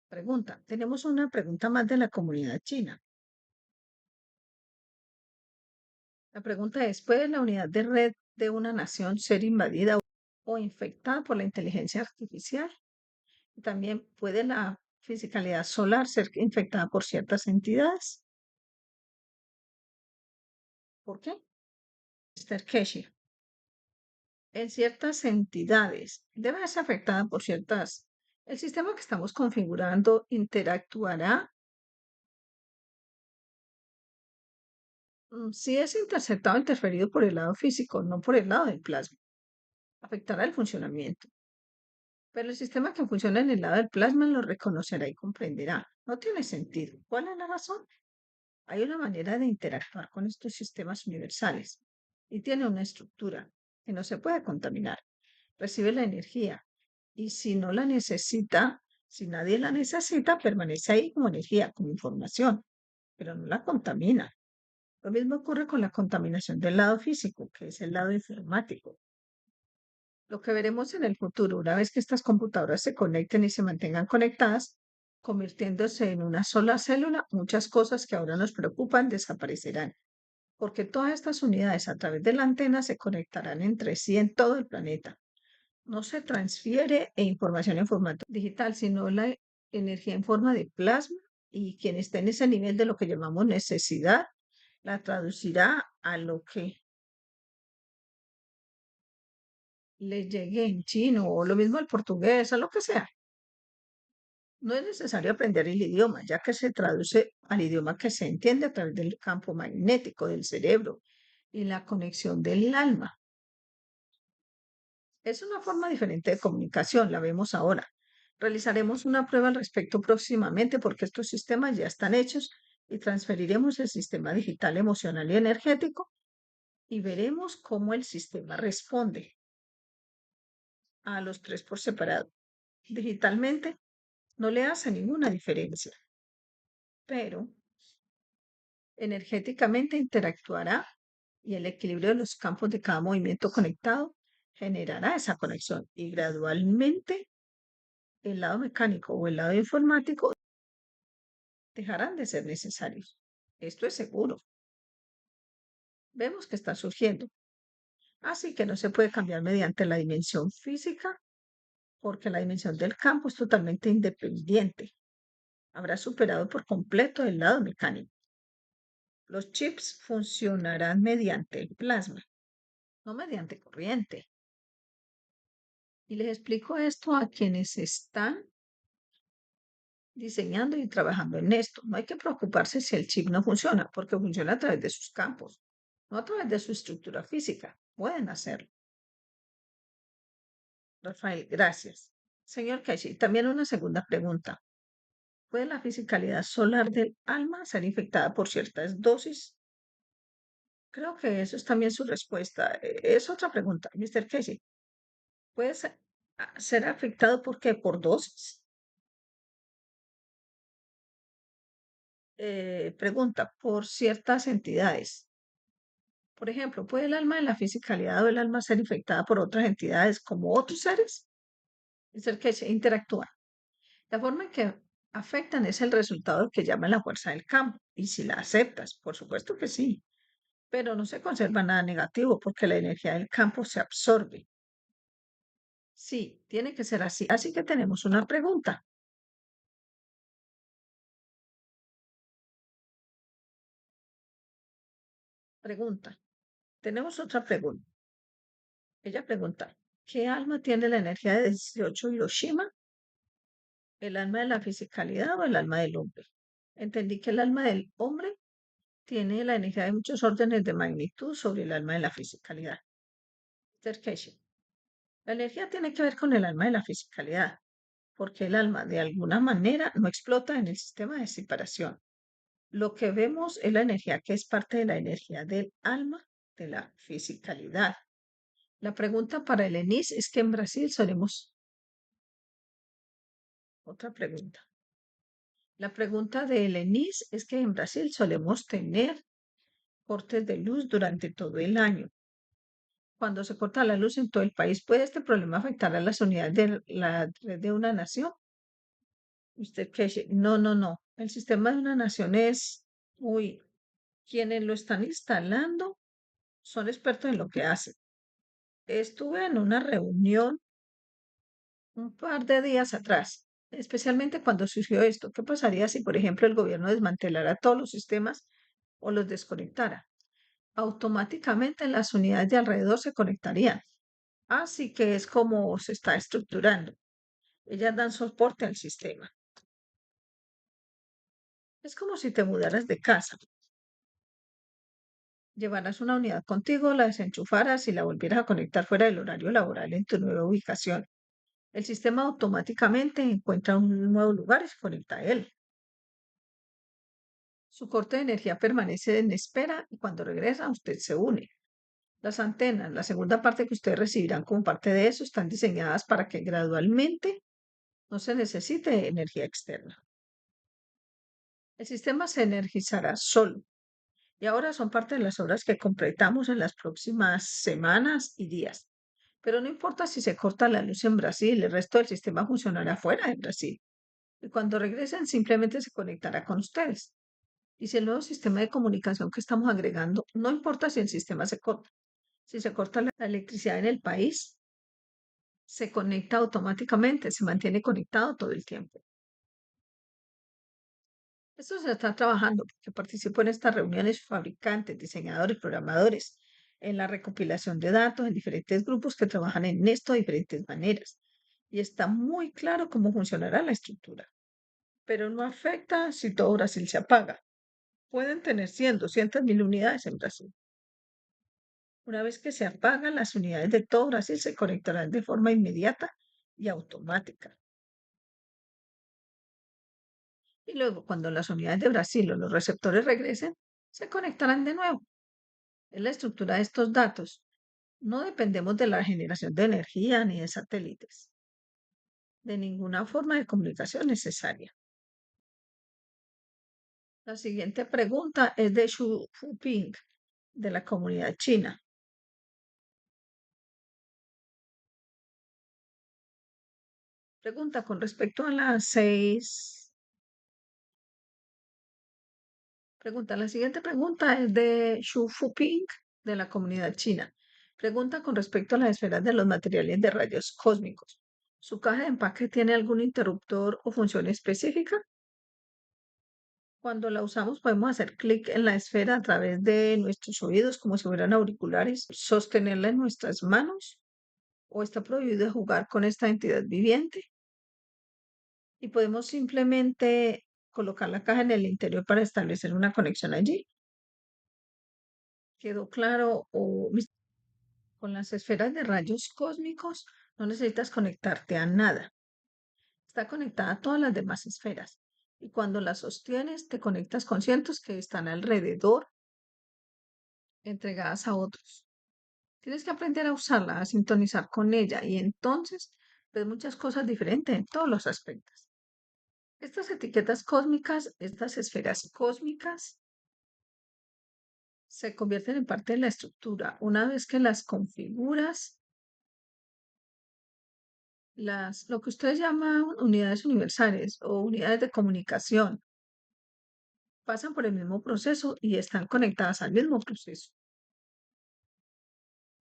Pregunta. Tenemos una pregunta más de la comunidad china. La pregunta es, ¿puede la unidad de red de una nación ser invadida o infectada por la inteligencia artificial? También puede la fisicalidad solar ser infectada por ciertas entidades. ¿Por qué? Mr. Keshi. En ciertas entidades debe ser afectada por ciertas. El sistema que estamos configurando interactuará si es interceptado o interferido por el lado físico, no por el lado del plasma. Afectará el funcionamiento. Pero el sistema que funciona en el lado del plasma lo reconocerá y comprenderá. No tiene sentido. ¿Cuál es la razón? Hay una manera de interactuar con estos sistemas universales y tiene una estructura que no se puede contaminar. Recibe la energía y si no la necesita, si nadie la necesita, permanece ahí como energía, como información, pero no la contamina. Lo mismo ocurre con la contaminación del lado físico, que es el lado informático. Lo que veremos en el futuro, una vez que estas computadoras se conecten y se mantengan conectadas, convirtiéndose en una sola célula, muchas cosas que ahora nos preocupan desaparecerán, porque todas estas unidades a través de la antena se conectarán entre sí en todo el planeta. No se transfiere información en formato digital, sino la energía en forma de plasma y quien esté en ese nivel de lo que llamamos necesidad, la traducirá a lo que le llegue en chino o lo mismo al portugués, a lo que sea. No es necesario aprender el idioma, ya que se traduce al idioma que se entiende a través del campo magnético del cerebro y la conexión del alma. Es una forma diferente de comunicación, la vemos ahora. Realizaremos una prueba al respecto próximamente porque estos sistemas ya están hechos y transferiremos el sistema digital, emocional y energético y veremos cómo el sistema responde a los tres por separado. Digitalmente no le hace ninguna diferencia, pero energéticamente interactuará y el equilibrio de los campos de cada movimiento conectado generará esa conexión y gradualmente el lado mecánico o el lado informático dejarán de ser necesarios. Esto es seguro. Vemos que está surgiendo. Así que no se puede cambiar mediante la dimensión física porque la dimensión del campo es totalmente independiente. Habrá superado por completo el lado mecánico. Los chips funcionarán mediante el plasma, no mediante corriente. Y les explico esto a quienes están diseñando y trabajando en esto. No hay que preocuparse si el chip no funciona, porque funciona a través de sus campos, no a través de su estructura física. Pueden hacerlo. Rafael, gracias. Señor Keishi, también una segunda pregunta. ¿Puede la fisicalidad solar del alma ser infectada por ciertas dosis? Creo que eso es también su respuesta. Es otra pregunta, Mr. Keishi. ¿Puede ser afectado por qué? ¿Por dosis? Pregunta, por ciertas entidades. Por ejemplo, ¿puede el alma de la fisicalidad o el alma ser infectada por otras entidades como otros seres? Es el que se interactúan. La forma en que afectan es el resultado que llaman la fuerza del campo. Y si la aceptas, por supuesto que sí. Pero no se conserva nada negativo porque la energía del campo se absorbe. Sí, tiene que ser así. Así que tenemos una pregunta. Pregunta. Tenemos otra pregunta. Ella pregunta, ¿qué alma tiene la energía de 18 Hiroshima? ¿El alma de la fisicalidad o el alma del hombre? Entendí que el alma del hombre tiene la energía de muchos órdenes de magnitud sobre el alma de la fisicalidad. Terkeshe. La energía tiene que ver con el alma de la fisicalidad, porque el alma de alguna manera no explota en el sistema de separación. Lo que vemos es la energía que es parte de la energía del alma de la fisicalidad. La pregunta para el ENIS es que en Brasil solemos... Otra pregunta. La pregunta de Elenis es que en Brasil solemos tener cortes de luz durante todo el año. Cuando se corta la luz en todo el país, ¿puede este problema afectar a las unidades de la red de una nación? Usted qué dice? No, no, no. El sistema de una nación es, uy, quienes lo están instalando son expertos en lo que hacen. Estuve en una reunión un par de días atrás, especialmente cuando surgió esto. ¿Qué pasaría si, por ejemplo, el gobierno desmantelara todos los sistemas o los desconectara? Automáticamente las unidades de alrededor se conectarían. Así que es como se está estructurando. Ellas dan soporte al sistema. Es como si te mudaras de casa, llevaras una unidad contigo, la desenchufaras y la volvieras a conectar fuera del horario laboral en tu nueva ubicación. El sistema automáticamente encuentra un nuevo lugar y se conecta a él. Su corte de energía permanece en espera y cuando regresa usted se une. Las antenas, la segunda parte que ustedes recibirán como parte de eso, están diseñadas para que gradualmente no se necesite energía externa. El sistema se energizará solo y ahora son parte de las obras que completamos en las próximas semanas y días. Pero no importa si se corta la luz en Brasil, el resto del sistema funcionará fuera de Brasil. Y cuando regresen, simplemente se conectará con ustedes. Y si el nuevo sistema de comunicación que estamos agregando, no importa si el sistema se corta, si se corta la electricidad en el país, se conecta automáticamente, se mantiene conectado todo el tiempo. Esto se está trabajando porque participo en estas reuniones fabricantes, diseñadores, programadores, en la recopilación de datos en diferentes grupos que trabajan en esto de diferentes maneras. Y está muy claro cómo funcionará la estructura. Pero no afecta si todo Brasil se apaga. Pueden tener 100, 200.000 unidades en Brasil. Una vez que se apagan, las unidades de todo Brasil se conectarán de forma inmediata y automática. Y luego, cuando las unidades de Brasil o los receptores regresen, se conectarán de nuevo. Es la estructura de estos datos. No dependemos de la generación de energía ni de satélites, de ninguna forma de comunicación necesaria. La siguiente pregunta es de Xu Fuping, de la comunidad china. Pregunta con respecto a las seis. Pregunta, la siguiente pregunta es de Xu Fuping, de la comunidad china. Pregunta con respecto a las esferas de los materiales de rayos cósmicos. ¿Su caja de empaque tiene algún interruptor o función específica? Cuando la usamos podemos hacer clic en la esfera a través de nuestros oídos como si fueran auriculares, sostenerla en nuestras manos o está prohibido jugar con esta entidad viviente y podemos simplemente colocar la caja en el interior para establecer una conexión allí. ¿Quedó claro? Con las esferas de rayos cósmicos no necesitas conectarte a nada. Está conectada a todas las demás esferas. Y cuando la sostienes, te conectas con cientos que están alrededor, entregadas a otros. Tienes que aprender a usarla, a sintonizar con ella y entonces ves muchas cosas diferentes en todos los aspectos. Estas etiquetas cósmicas, estas esferas cósmicas, se convierten en parte de la estructura. Una vez que las configuras, lo que ustedes llaman unidades universales o unidades de comunicación, pasan por el mismo proceso y están conectadas al mismo proceso.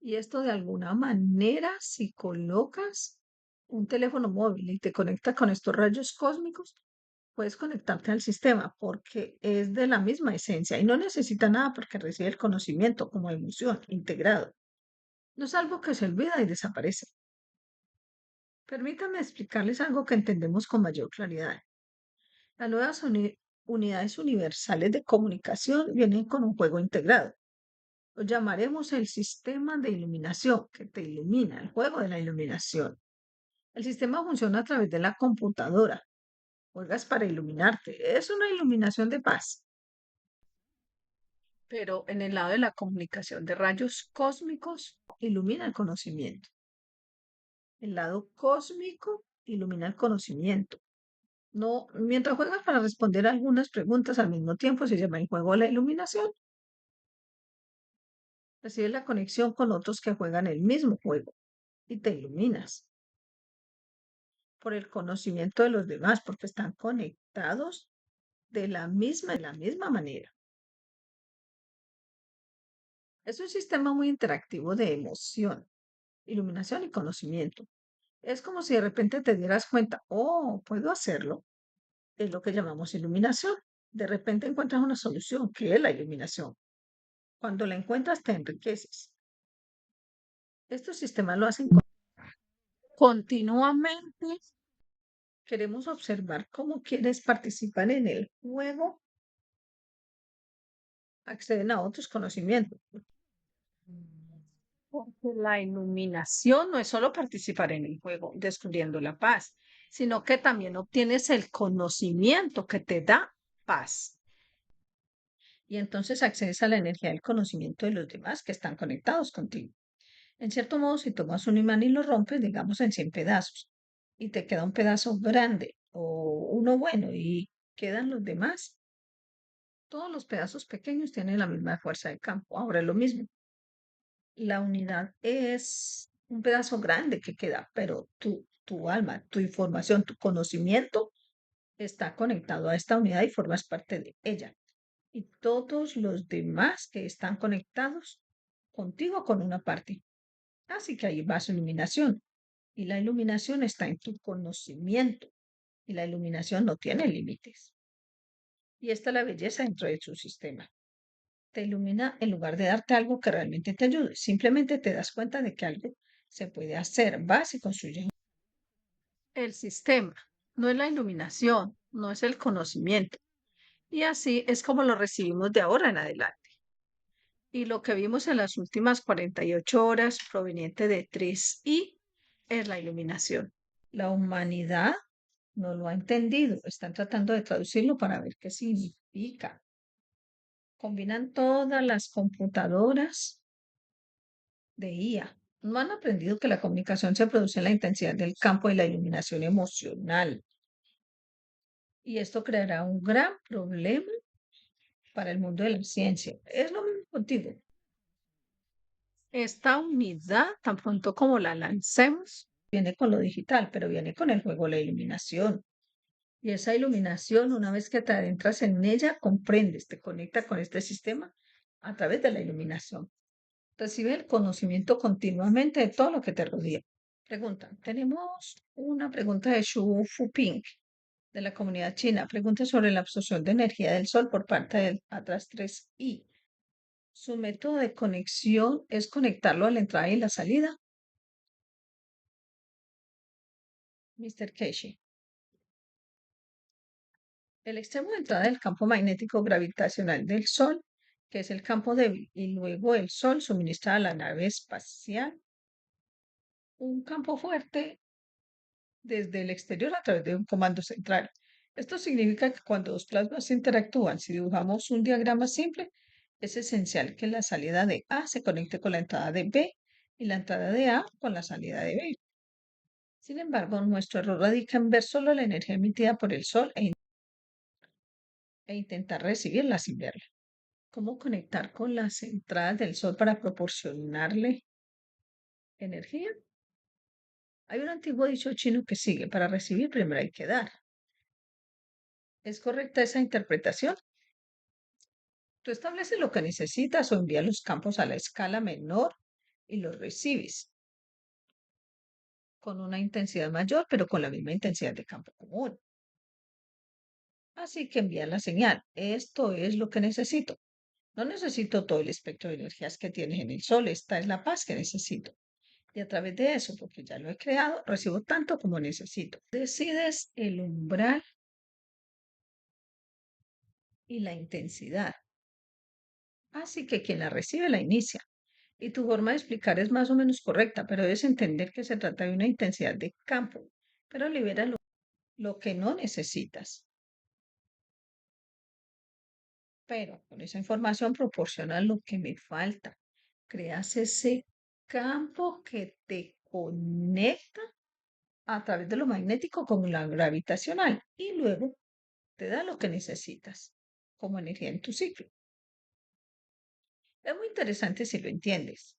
Y esto de alguna manera, si colocas un teléfono móvil y te conectas con estos rayos cósmicos, puedes conectarte al sistema porque es de la misma esencia y no necesita nada porque recibe el conocimiento como emoción integrado. No es algo que se olvida y desaparece. Permítanme explicarles algo que entendemos con mayor claridad. Las nuevas unidades universales de comunicación vienen con un juego integrado. Lo llamaremos el sistema de iluminación, que te ilumina, el juego de la iluminación. El sistema funciona a través de la computadora. Juegas para iluminarte. Es una iluminación de paz. Pero en el lado de la comunicación de rayos cósmicos, ilumina el conocimiento. El lado cósmico ilumina el conocimiento. No, mientras juegas para responder algunas preguntas al mismo tiempo, se llama el juego de la iluminación. Recibes la conexión con otros que juegan el mismo juego y te iluminas por el conocimiento de los demás, porque están conectados de la misma manera. Es un sistema muy interactivo de emoción, iluminación y conocimiento. Es como si de repente te dieras cuenta, oh, puedo hacerlo. Es lo que llamamos iluminación. De repente encuentras una solución, que es la iluminación. Cuando la encuentras, te enriqueces. Estos sistemas lo hacen continuamente. Queremos observar cómo quienes participan en el juego acceden a otros conocimientos. Porque la iluminación no es solo participar en el juego, descubriendo la paz, sino que también obtienes el conocimiento que te da paz. Y entonces accedes a la energía del conocimiento de los demás que están conectados contigo. En cierto modo, si tomas un imán y lo rompes, digamos, en 100 pedazos, y te queda un pedazo grande o uno bueno y quedan los demás, Todos los pedazos pequeños tienen la misma fuerza de campo. Ahora es lo mismo. La unidad es un pedazo grande que queda, pero tu alma, tu información, tu conocimiento está conectado a esta unidad y formas parte de ella. Y todos los demás que están conectados contigo con una parte. Así que ahí va su iluminación. Y la iluminación está en tu conocimiento. Y la iluminación no tiene límites. Y esta es la belleza dentro de su sistema. Te ilumina en lugar de darte algo que realmente te ayude. Simplemente te das cuenta de que algo se puede hacer. Vas y construyes. El sistema no es la iluminación, no es el conocimiento. Y así es como lo recibimos de ahora en adelante. Y lo que vimos en las últimas 48 horas proveniente de 3I es la iluminación. La humanidad no lo ha entendido. Están tratando de traducirlo para ver qué significa. Combinan todas las computadoras de IA. No han aprendido que la comunicación se produce en la intensidad del campo y la iluminación emocional. Y esto creará un gran problema para el mundo de la ciencia. Es lo mismo contigo. Esta unidad, tan pronto como la lancemos, viene con lo digital, pero viene con el juego la iluminación. Y esa iluminación, una vez que te adentras en ella, comprendes, te conecta con este sistema a través de la iluminación. Recibe el conocimiento continuamente de todo lo que te rodea. Pregunta, tenemos una pregunta de Xu Fuping, de la comunidad china. Pregunta sobre la absorción de energía del sol por parte del Atlas 3I. Su método de conexión es conectarlo a la entrada y la salida. Mr. Casey. El extremo de entrada del campo magnético gravitacional del Sol, que es el campo débil, y luego el Sol suministra a la nave espacial un campo fuerte desde el exterior a través de un comando central. Esto significa que cuando dos plasmas interactúan, si dibujamos un diagrama simple, es esencial que la salida de A se conecte con la entrada de B y la entrada de A con la salida de B. Sin embargo, nuestro error radica en ver solo la energía emitida por el Sol e intentar recibirla sin verla. ¿Cómo conectar con las entradas del Sol para proporcionarle energía? Hay un antiguo dicho chino que sigue, para recibir primero hay que dar. ¿Es correcta esa interpretación? Tú estableces lo que necesitas o envías los campos a la escala menor y los recibes con una intensidad mayor, pero con la misma intensidad de campo común. Así que envía la señal. Esto es lo que necesito. No necesito todo el espectro de energías que tienes en el Sol. Esta es la paz que necesito. Y a través de eso, porque ya lo he creado, recibo tanto como necesito. Decides el umbral y la intensidad. Así que quien la recibe la inicia. Y tu forma de explicar es más o menos correcta, pero debes entender que se trata de una intensidad de campo, pero libera lo que no necesitas. Pero con esa información proporciona lo que me falta. Creas ese campo que te conecta a través de lo magnético con la gravitacional y luego te da lo que necesitas como energía en tu ciclo. Es muy interesante si lo entiendes.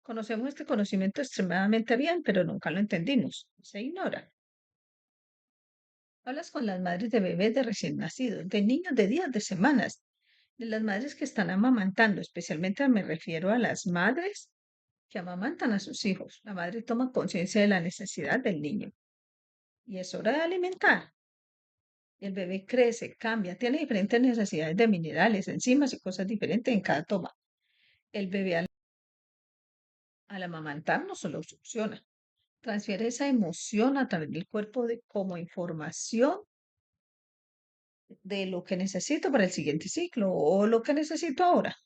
Conocemos este conocimiento extremadamente bien, pero nunca lo entendimos. Se ignora. Hablas con las madres de bebés de recién nacidos, de niños de días, de semanas, de las madres que están amamantando. Especialmente me refiero a las madres que amamantan a sus hijos. La madre toma conciencia de la necesidad del niño y es hora de alimentar. El bebé crece, cambia, tiene diferentes necesidades de minerales, enzimas y cosas diferentes en cada toma. El bebé al amamantar no solo succiona, transfiere esa emoción a través del cuerpo como información de lo que necesito para el siguiente ciclo o lo que necesito ahora.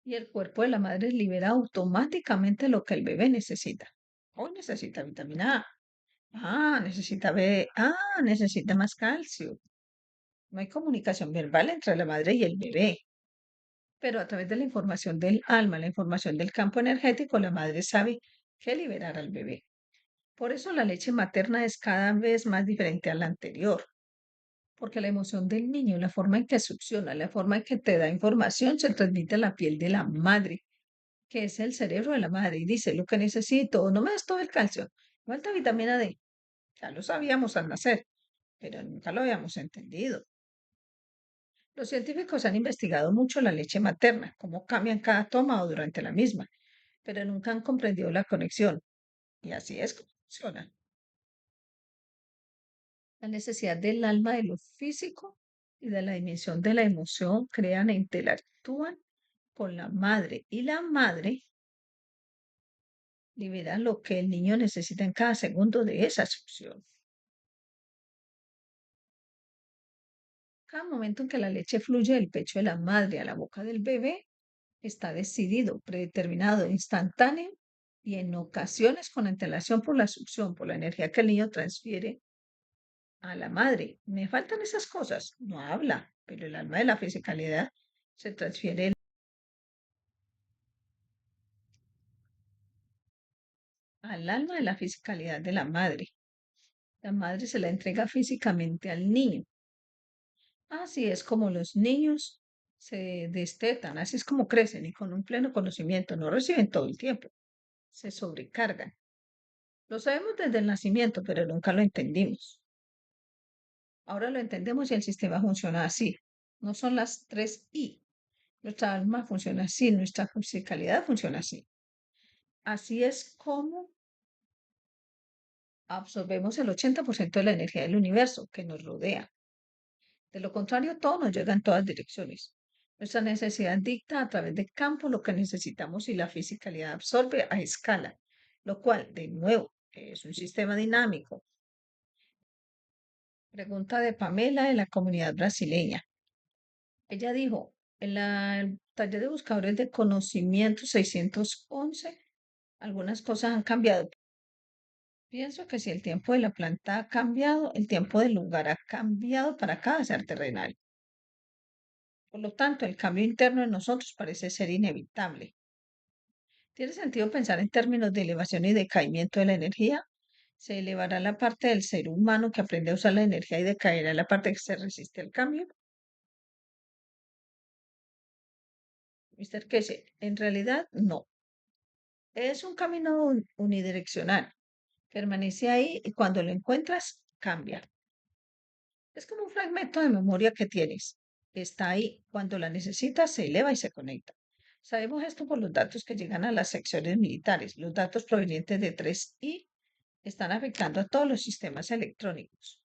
Y el cuerpo de la madre libera automáticamente lo que el bebé necesita. Hoy necesita vitamina A. Necesita B. Necesita más calcio. No hay comunicación verbal entre la madre y el bebé, pero a través de la información del alma, la información del campo energético, la madre sabe qué liberar al bebé. Por eso la leche materna es cada vez más diferente a la anterior, porque la emoción del niño, la forma en que succiona, la forma en que te da información se transmite a la piel de la madre, que es el cerebro de la madre, y dice lo que necesito, no me das todo el calcio, falta vitamina D. Ya lo sabíamos al nacer, pero nunca lo habíamos entendido. Los científicos han investigado mucho la leche materna, cómo cambian cada toma o durante la misma, pero nunca han comprendido la conexión. Y así es como funciona. La necesidad del alma de lo físico y de la dimensión de la emoción crean e interactúan con la madre. Y la madre libera lo que el niño necesita en cada segundo de esa succión. Cada momento en que la leche fluye del pecho de la madre a la boca del bebé está decidido, predeterminado, instantáneo y en ocasiones con antelación por la succión, por la energía que el niño transfiere a la madre. Me faltan esas cosas. No habla, pero el alma de la fisicalidad se transfiere al alma de la fisicalidad de la madre. La madre se la entrega físicamente al niño. Así es como los niños se destetan, así es como crecen y con un pleno conocimiento, no reciben todo el tiempo, se sobrecargan. Lo sabemos desde el nacimiento, pero nunca lo entendimos. Ahora lo entendemos y el sistema funciona así. No son las tres I. Nuestra alma funciona así, nuestra fisicalidad funciona así. Así es como absorbemos el 80% de la energía del universo que nos rodea. De lo contrario, todo nos llega en todas direcciones. Nuestra necesidad dicta a través de campo lo que necesitamos y la fisicalidad absorbe a escala, lo cual, de nuevo, es un sistema dinámico. Pregunta de Pamela de la comunidad brasileña. Ella dijo, en el taller de buscadores de conocimiento 611, algunas cosas han cambiado. Pienso que si el tiempo de la planta ha cambiado, el tiempo del lugar ha cambiado para cada ser terrenal. Por lo tanto, el cambio interno en nosotros parece ser inevitable. ¿Tiene sentido pensar en términos de elevación y decaimiento de la energía? ¿Se elevará la parte del ser humano que aprende a usar la energía y decaerá la parte que se resiste al cambio? Mr. Keshe, en realidad no. Es un camino unidireccional. Permanece ahí y cuando lo encuentras, cambia. Es como un fragmento de memoria que tienes. Está ahí. Cuando la necesitas, se eleva y se conecta. Sabemos esto por los datos que llegan a las secciones militares. Los datos provenientes de 3I están afectando a todos los sistemas electrónicos.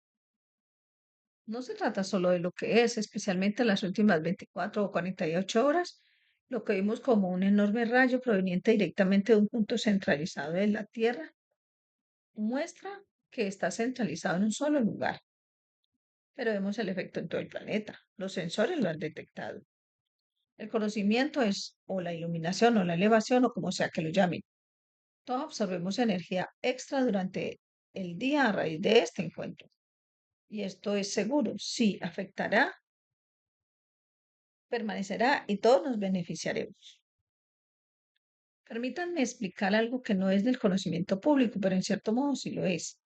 No se trata solo de lo que es, especialmente en las últimas 24 o 48 horas, lo que vimos como un enorme rayo proveniente directamente de un punto centralizado de la Tierra muestra que está centralizado en un solo lugar, pero vemos el efecto en todo el planeta. Los sensores lo han detectado. El conocimiento es o la iluminación o la elevación o como sea que lo llamen. Todos absorbemos energía extra durante el día a raíz de este encuentro. Y esto es seguro, sí, afectará, permanecerá y todos nos beneficiaremos. Permítanme explicar algo que no es del conocimiento público, pero en cierto modo sí lo es.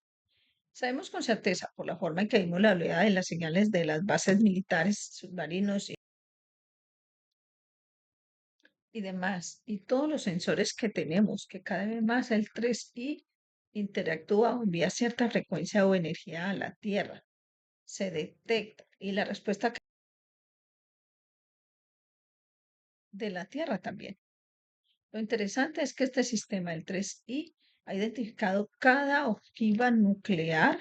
Sabemos con certeza, por la forma en que vimos la oleada de las señales de las bases militares, submarinos y demás, y todos los sensores que tenemos, que cada vez más el 3I interactúa o envía cierta frecuencia o energía a la Tierra, se detecta, y la respuesta de la Tierra también. Lo interesante es que este sistema, el 3I, ha identificado cada ojiva nuclear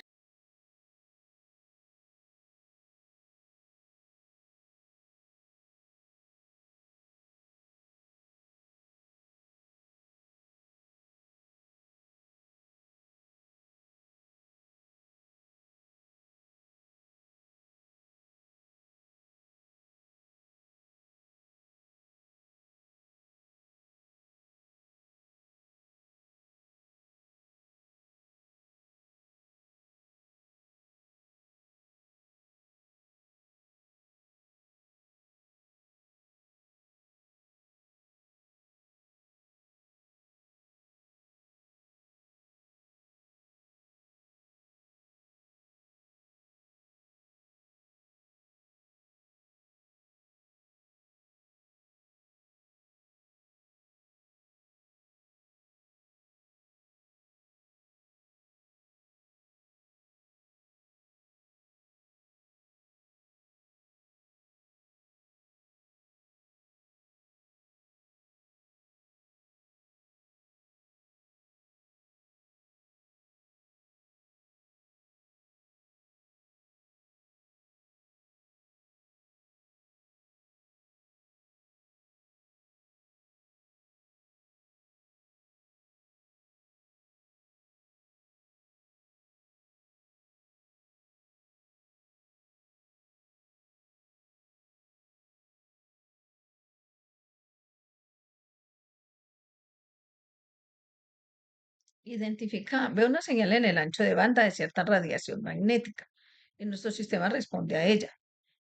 Ve una señal en el ancho de banda de cierta radiación magnética y nuestro sistema responde a ella.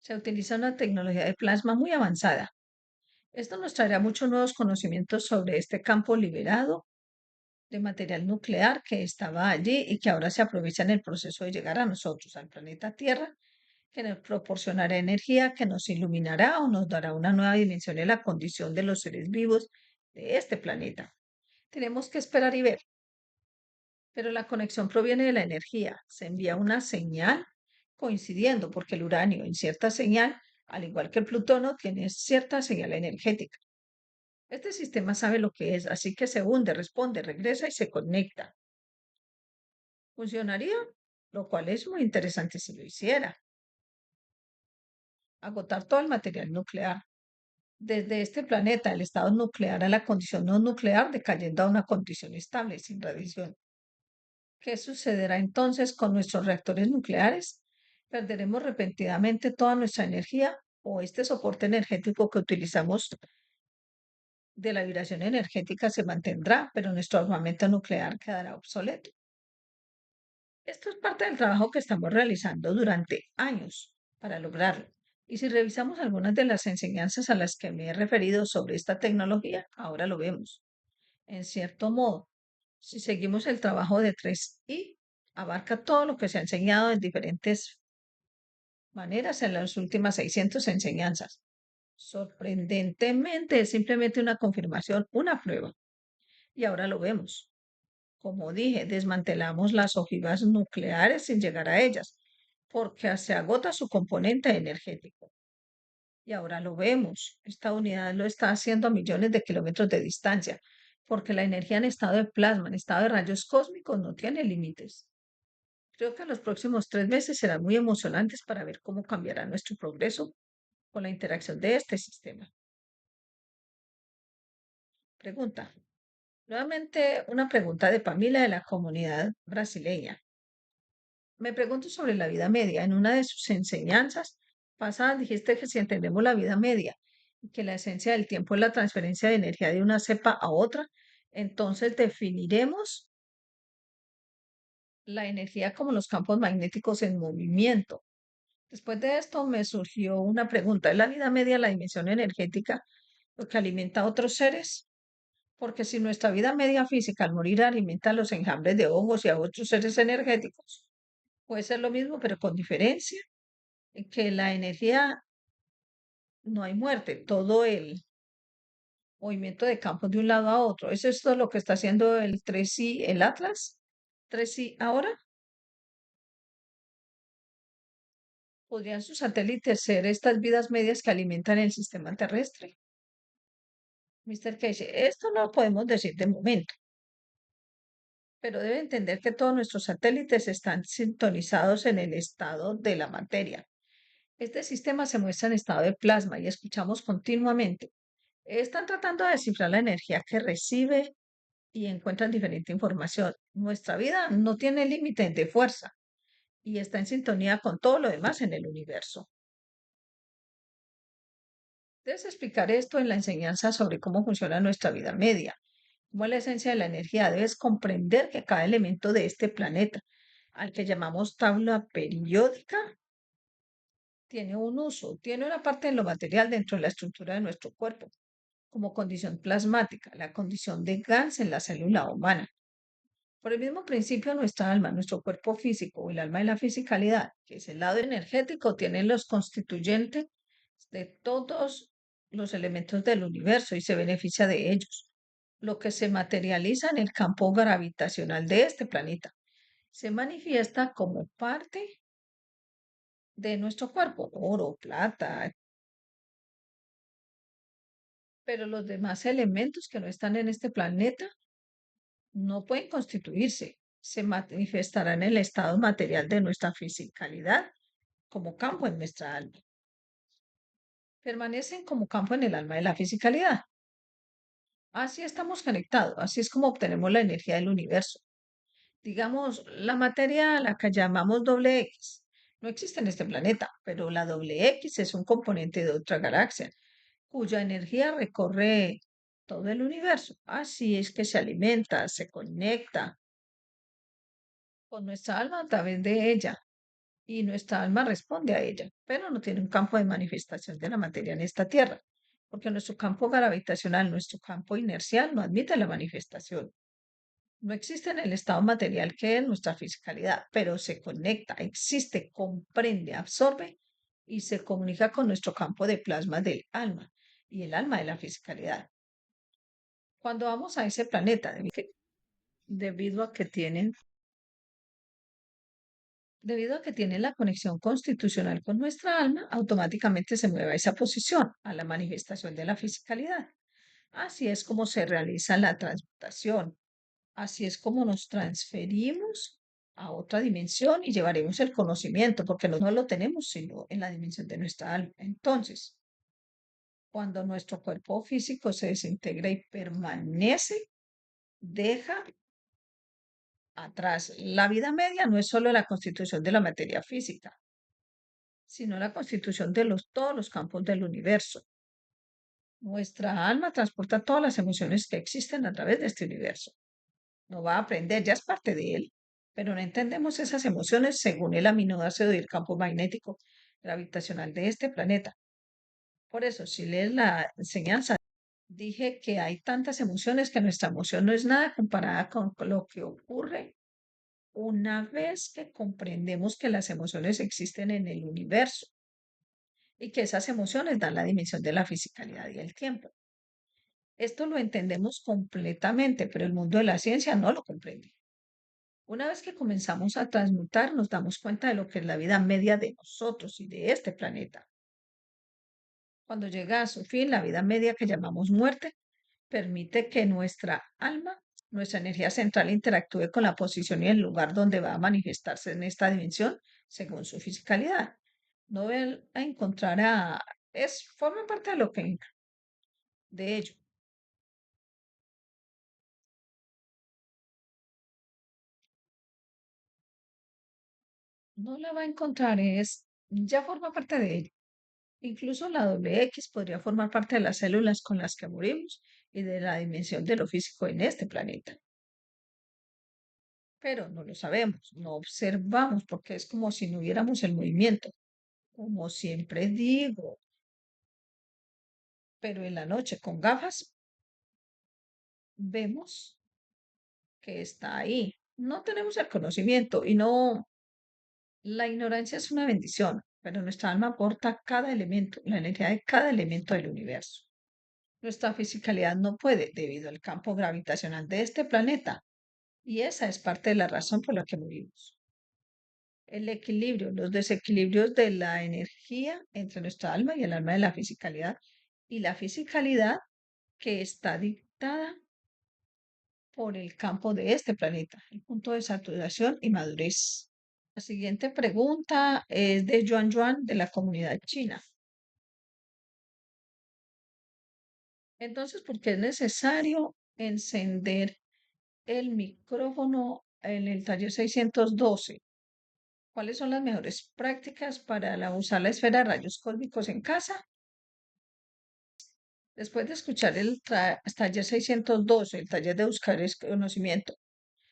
Se utiliza una tecnología de plasma muy avanzada. Esto nos traerá muchos nuevos conocimientos sobre este campo liberado de material nuclear que estaba allí y que ahora se aprovecha en el proceso de llegar a nosotros, al planeta Tierra, que nos proporcionará energía que nos iluminará o nos dará una nueva dimensión en la condición de los seres vivos de este planeta. Tenemos que esperar y ver, pero la conexión proviene de la energía. Se envía una señal coincidiendo, porque el uranio en cierta señal, al igual que el plutonio, tiene cierta señal energética. Este sistema sabe lo que es, así que se hunde, responde, regresa y se conecta. ¿Funcionaría? Lo cual es muy interesante si lo hiciera. Agotar todo el material nuclear. Desde este planeta, el estado nuclear a la condición no nuclear, decayendo a una condición estable, sin radiación. ¿Qué sucederá entonces con nuestros reactores nucleares? ¿Perderemos repentinamente toda nuestra energía o este soporte energético que utilizamos de la vibración energética se mantendrá, pero nuestro armamento nuclear quedará obsoleto? Esto es parte del trabajo que estamos realizando durante años para lograrlo. Y si revisamos algunas de las enseñanzas a las que me he referido sobre esta tecnología, ahora lo vemos. En cierto modo, si seguimos el trabajo de 3I, abarca todo lo que se ha enseñado en diferentes maneras en las últimas 600 enseñanzas. Sorprendentemente, es simplemente una confirmación, una prueba. Y ahora lo vemos. Como dije, desmantelamos las ojivas nucleares sin llegar a ellas, porque se agota su componente energético. Y ahora lo vemos. Esta unidad lo está haciendo a millones de kilómetros de distancia, porque la energía en estado de plasma, en estado de rayos cósmicos, no tiene límites. Creo que los próximos 3 meses serán muy emocionantes para ver cómo cambiará nuestro progreso con la interacción de este sistema. Pregunta. Nuevamente, una pregunta de Pamela de la comunidad brasileña. Me pregunto sobre la vida media. En una de sus enseñanzas pasadas dijiste que si entendemos la vida media y que la esencia del tiempo es la transferencia de energía de una cepa a otra, entonces definiremos la energía como los campos magnéticos en movimiento. Después de esto me surgió una pregunta. ¿Es la vida media la dimensión energética lo que alimenta a otros seres? Porque si nuestra vida media física al morir alimenta a los enjambres de hongos y a otros seres energéticos, puede ser lo mismo, pero con diferencia, en que la energía no hay muerte, todo el movimiento de campos de un lado a otro. ¿Es esto lo que está haciendo el 3i, el Atlas? 3i ahora. ¿Podrían sus satélites ser estas vidas medias que alimentan el sistema terrestre? Mr. Casey, esto no lo podemos decir de momento, pero debe entender que todos nuestros satélites están sintonizados en el estado de la materia. Este sistema se muestra en estado de plasma y escuchamos continuamente. Están tratando de descifrar la energía que recibe y encuentran diferente información. Nuestra vida no tiene límite de fuerza y está en sintonía con todo lo demás en el universo. Debes explicar esto en la enseñanza sobre cómo funciona nuestra vida media, cómo es la esencia de la energía. Debes comprender que cada elemento de este planeta, al que llamamos tabla periódica, tiene un uso, tiene una parte en lo material dentro de la estructura de nuestro cuerpo, como condición plasmática, la condición de Gans en la célula humana. Por el mismo principio, nuestra alma, nuestro cuerpo físico o el alma de la fisicalidad, que es el lado energético, tiene los constituyentes de todos los elementos del universo y se beneficia de ellos. Lo que se materializa en el campo gravitacional de este planeta se manifiesta como parte de nuestro cuerpo, oro, plata, pero los demás elementos que no están en este planeta no pueden constituirse, se manifestará en el estado material de nuestra fisicalidad como campo en nuestra alma. Permanecen como campo en el alma de la fisicalidad. Así estamos conectados, así es como obtenemos la energía del universo. Digamos, la materia a la que llamamos doble X no existe en este planeta, pero la doble X es un componente de otra galaxia cuya energía recorre todo el universo. Así es que se alimenta, se conecta, con nuestra alma a través de ella, y nuestra alma responde a ella, pero no tiene un campo de manifestación de la materia en esta tierra, porque nuestro campo gravitacional, nuestro campo inercial no admite la manifestación. No existe en el estado material que es nuestra fisicalidad, pero se conecta, existe, comprende, absorbe y se comunica con nuestro campo de plasma del alma y el alma de la fisicalidad. Cuando vamos a ese planeta, debido a que tienen, debido a que tienen la conexión constitucional con nuestra alma, automáticamente se mueve a esa posición, a la manifestación de la fisicalidad. Así es como se realiza la transmutación. Así es como nos transferimos a otra dimensión y llevaremos el conocimiento, porque no lo tenemos sino en la dimensión de nuestra alma. Entonces, cuando nuestro cuerpo físico se desintegra y permanece, deja atrás. La vida media no es solo la constitución de la materia física, sino la constitución de todos los campos del universo. Nuestra alma transporta todas las emociones que existen a través de este universo. No va a aprender, ya es parte de él, pero no entendemos esas emociones según el aminoácido y el campo magnético gravitacional de este planeta. Por eso, si lees la enseñanza, dije que hay tantas emociones que nuestra emoción no es nada comparada con lo que ocurre una vez que comprendemos que las emociones existen en el universo y que esas emociones dan la dimensión de la fisicalidad y el tiempo. Esto lo entendemos completamente, pero el mundo de la ciencia no lo comprende. Una vez que comenzamos a transmutar, nos damos cuenta de lo que es la vida media de nosotros y de este planeta. Cuando llega a su fin, la vida media que llamamos muerte, permite que nuestra alma, nuestra energía central interactúe con la posición y el lugar donde va a manifestarse en esta dimensión según su fisicalidad. No va a encontrar forma parte de lo que de ello. No la va a encontrar, ya forma parte de ello. Incluso la doble X podría formar parte de las células con las que morimos y de la dimensión de lo físico en este planeta. Pero no lo sabemos, no observamos porque es como si no viéramos el movimiento, como siempre digo, pero en la noche con gafas vemos que está ahí. No tenemos el conocimiento y no, la ignorancia es una bendición, pero nuestra alma aporta cada elemento, la energía de cada elemento del universo. Nuestra fisicalidad no puede debido al campo gravitacional de este planeta y esa es parte de la razón por la que morimos. El equilibrio, los desequilibrios de la energía entre nuestra alma y el alma de la fisicalidad y la fisicalidad que está dictada por el campo de este planeta, el punto de saturación y madurez. La siguiente pregunta es de Yuan Yuan de la comunidad china. Entonces, ¿por qué es necesario encender el micrófono en el taller 612? ¿Cuáles son las mejores prácticas para usar la esfera de rayos cósmicos en casa? Después de escuchar el taller 612, el taller de buscar conocimiento,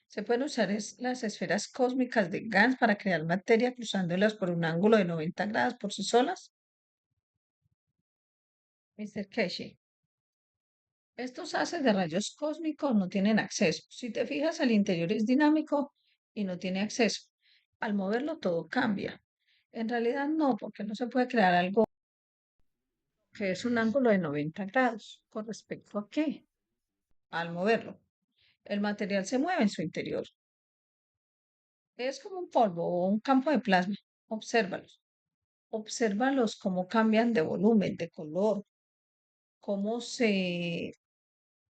se pueden usar las esferas cósmicas de GANS para crear materia cruzándolas por un ángulo de 90 grados por sí solas. Mr. Keshi, estos haces de rayos cósmicos no tienen acceso. Si te fijas, el interior es dinámico y no tiene acceso. Al moverlo todo cambia. En realidad no, porque no se puede crear algo que es un ángulo de 90 grados. ¿Con respecto a qué? Al moverlo. El material se mueve en su interior. Es como un polvo o un campo de plasma. Obsérvalos. Obsérvalos cómo cambian de volumen, de color, cómo se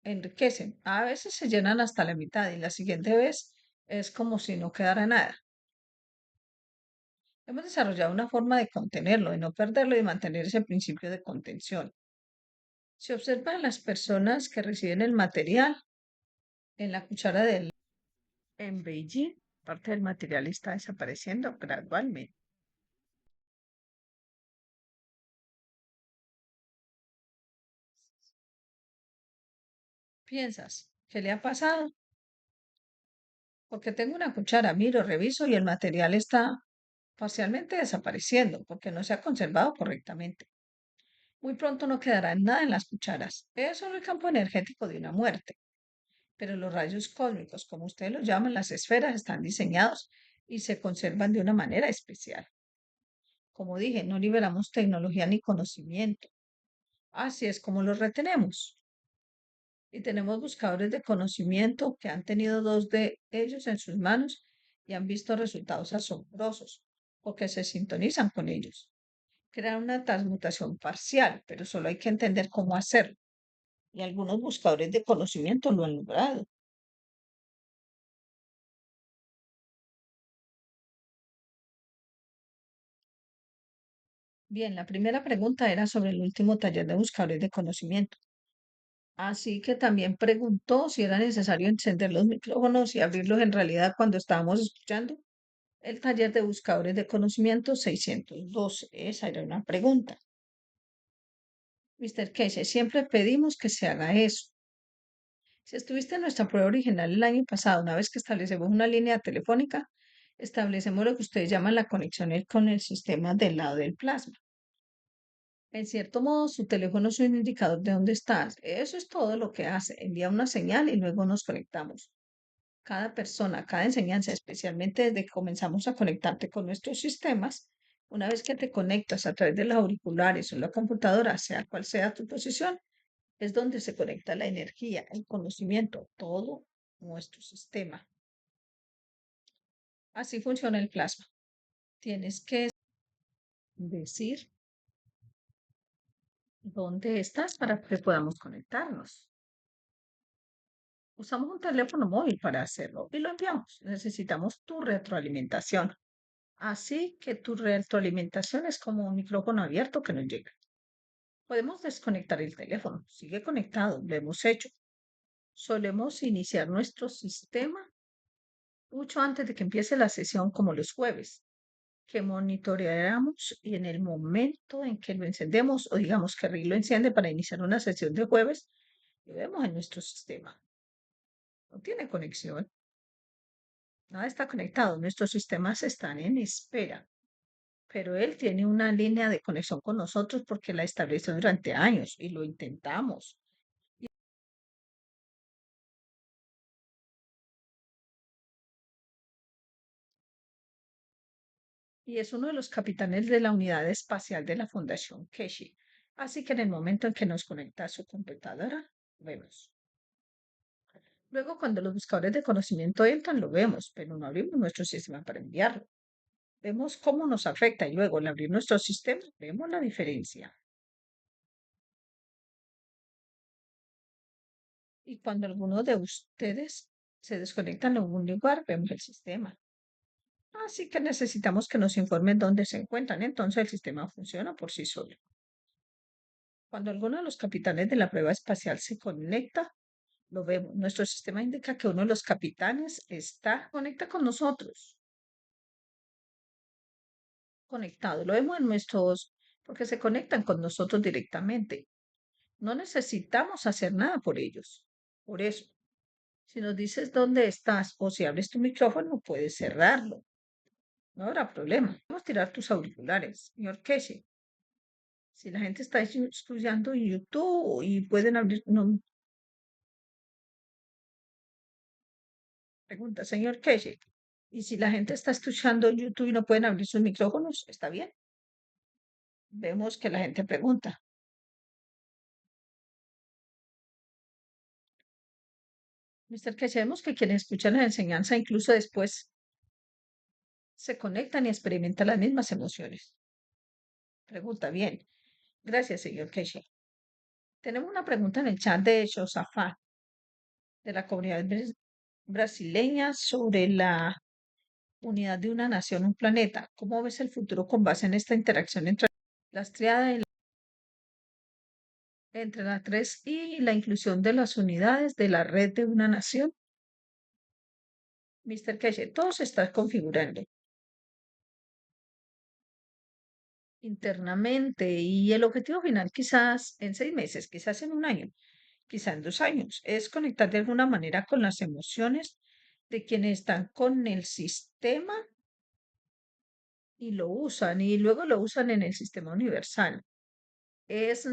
enriquecen. A veces se llenan hasta la mitad y la siguiente vez es como si no quedara nada. Hemos desarrollado una forma de contenerlo, de no perderlo y de mantener ese principio de contención. Se observan las personas que reciben el material en la cuchara en Beijing. Parte del material está desapareciendo gradualmente. ¿Piensas qué le ha pasado? Porque tengo una cuchara, miro, reviso y el material está parcialmente desapareciendo porque no se ha conservado correctamente. Muy pronto no quedará nada en las cucharas. Eso es el campo energético de una muerte. Pero los rayos cósmicos, como ustedes los llaman, las esferas, están diseñados y se conservan de una manera especial. Como dije, no liberamos tecnología ni conocimiento. Así es como los retenemos. Y tenemos buscadores de conocimiento que han tenido dos de ellos en sus manos y han visto resultados asombrosos porque se sintonizan con ellos. Crean una transmutación parcial, pero solo hay que entender cómo hacerlo. Y algunos buscadores de conocimiento lo han logrado. Bien, la primera pregunta era sobre el último taller de buscadores de conocimiento. Así que también preguntó si era necesario encender los micrófonos y abrirlos en realidad cuando estábamos escuchando el taller de buscadores de conocimiento 612. Esa era una pregunta. Mr. Casey, siempre pedimos que se haga eso. Si estuviste en nuestra prueba original el año pasado, una vez que establecemos una línea telefónica, establecemos lo que ustedes llaman la conexión con el sistema del lado del plasma. En cierto modo, su teléfono es un indicador de dónde estás. Eso es todo lo que hace. Envía una señal y luego nos conectamos. Cada persona, cada enseñanza, especialmente desde que comenzamos a conectarte con nuestros sistemas, una vez que te conectas a través de los auriculares o la computadora, sea cual sea tu posición, es donde se conecta la energía, el conocimiento, todo nuestro sistema. Así funciona el plasma. Tienes que decir dónde estás para que podamos conectarnos. Usamos un teléfono móvil para hacerlo y lo enviamos. Necesitamos tu retroalimentación. Así que tu retroalimentación es como un micrófono abierto que nos llega. Podemos desconectar el teléfono. Sigue conectado. Lo hemos hecho. Solemos iniciar nuestro sistema mucho antes de que empiece la sesión, como los jueves, que monitoreamos y en el momento en que lo encendemos, o digamos que Rick lo enciende para iniciar una sesión de jueves, lo vemos en nuestro sistema. No tiene conexión. Nada está conectado. Nuestros sistemas están en espera. Pero él tiene una línea de conexión con nosotros porque la estableció durante años y lo intentamos. Y es uno de los capitanes de la unidad espacial de la Fundación Keshi. Así que en el momento en que nos conecta a su computadora, vemos. Luego, cuando los buscadores de conocimiento entran, lo vemos, pero no abrimos nuestro sistema para enviarlo. Vemos cómo nos afecta y luego al abrir nuestro sistema, vemos la diferencia. Y cuando alguno de ustedes se desconectan en algún lugar, vemos el sistema. Así que necesitamos que nos informen dónde se encuentran. Entonces el sistema funciona por sí solo. Cuando alguno de los capitanes de la prueba espacial se conecta, lo vemos. Nuestro sistema indica que uno de los capitanes conecta con nosotros, conectado. Lo vemos en porque se conectan con nosotros directamente. No necesitamos hacer nada por ellos. Por eso, si nos dices dónde estás o si abres tu micrófono, puedes cerrarlo. No habrá problema. Vamos a tirar tus auriculares, señor Casey. Si la gente está estudiando en YouTube y pueden abrir, no, pregunta, señor Casey. Y si la gente está escuchando en YouTube y no pueden abrir sus micrófonos, ¿está bien? Vemos que la gente pregunta. Mister Casey, vemos que quienes escuchan la enseñanza incluso después se conectan y experimentan las mismas emociones. Pregunta, bien. Gracias, señor Casey. Tenemos una pregunta en el chat de Josafat, de la comunidad brasileña, sobre la unidad de una nación, un planeta. ¿Cómo ves el futuro con base en esta interacción entre las triadas y entre la 3 y la inclusión de las unidades de la red de una nación? Mr. Keshe, todo se está configurando internamente y el objetivo final quizás en 6 meses, quizás en un año, quizás en 2 años, es conectar de alguna manera con las emociones de quienes están con el sistema y lo usan y luego lo usan en el sistema universal. Es,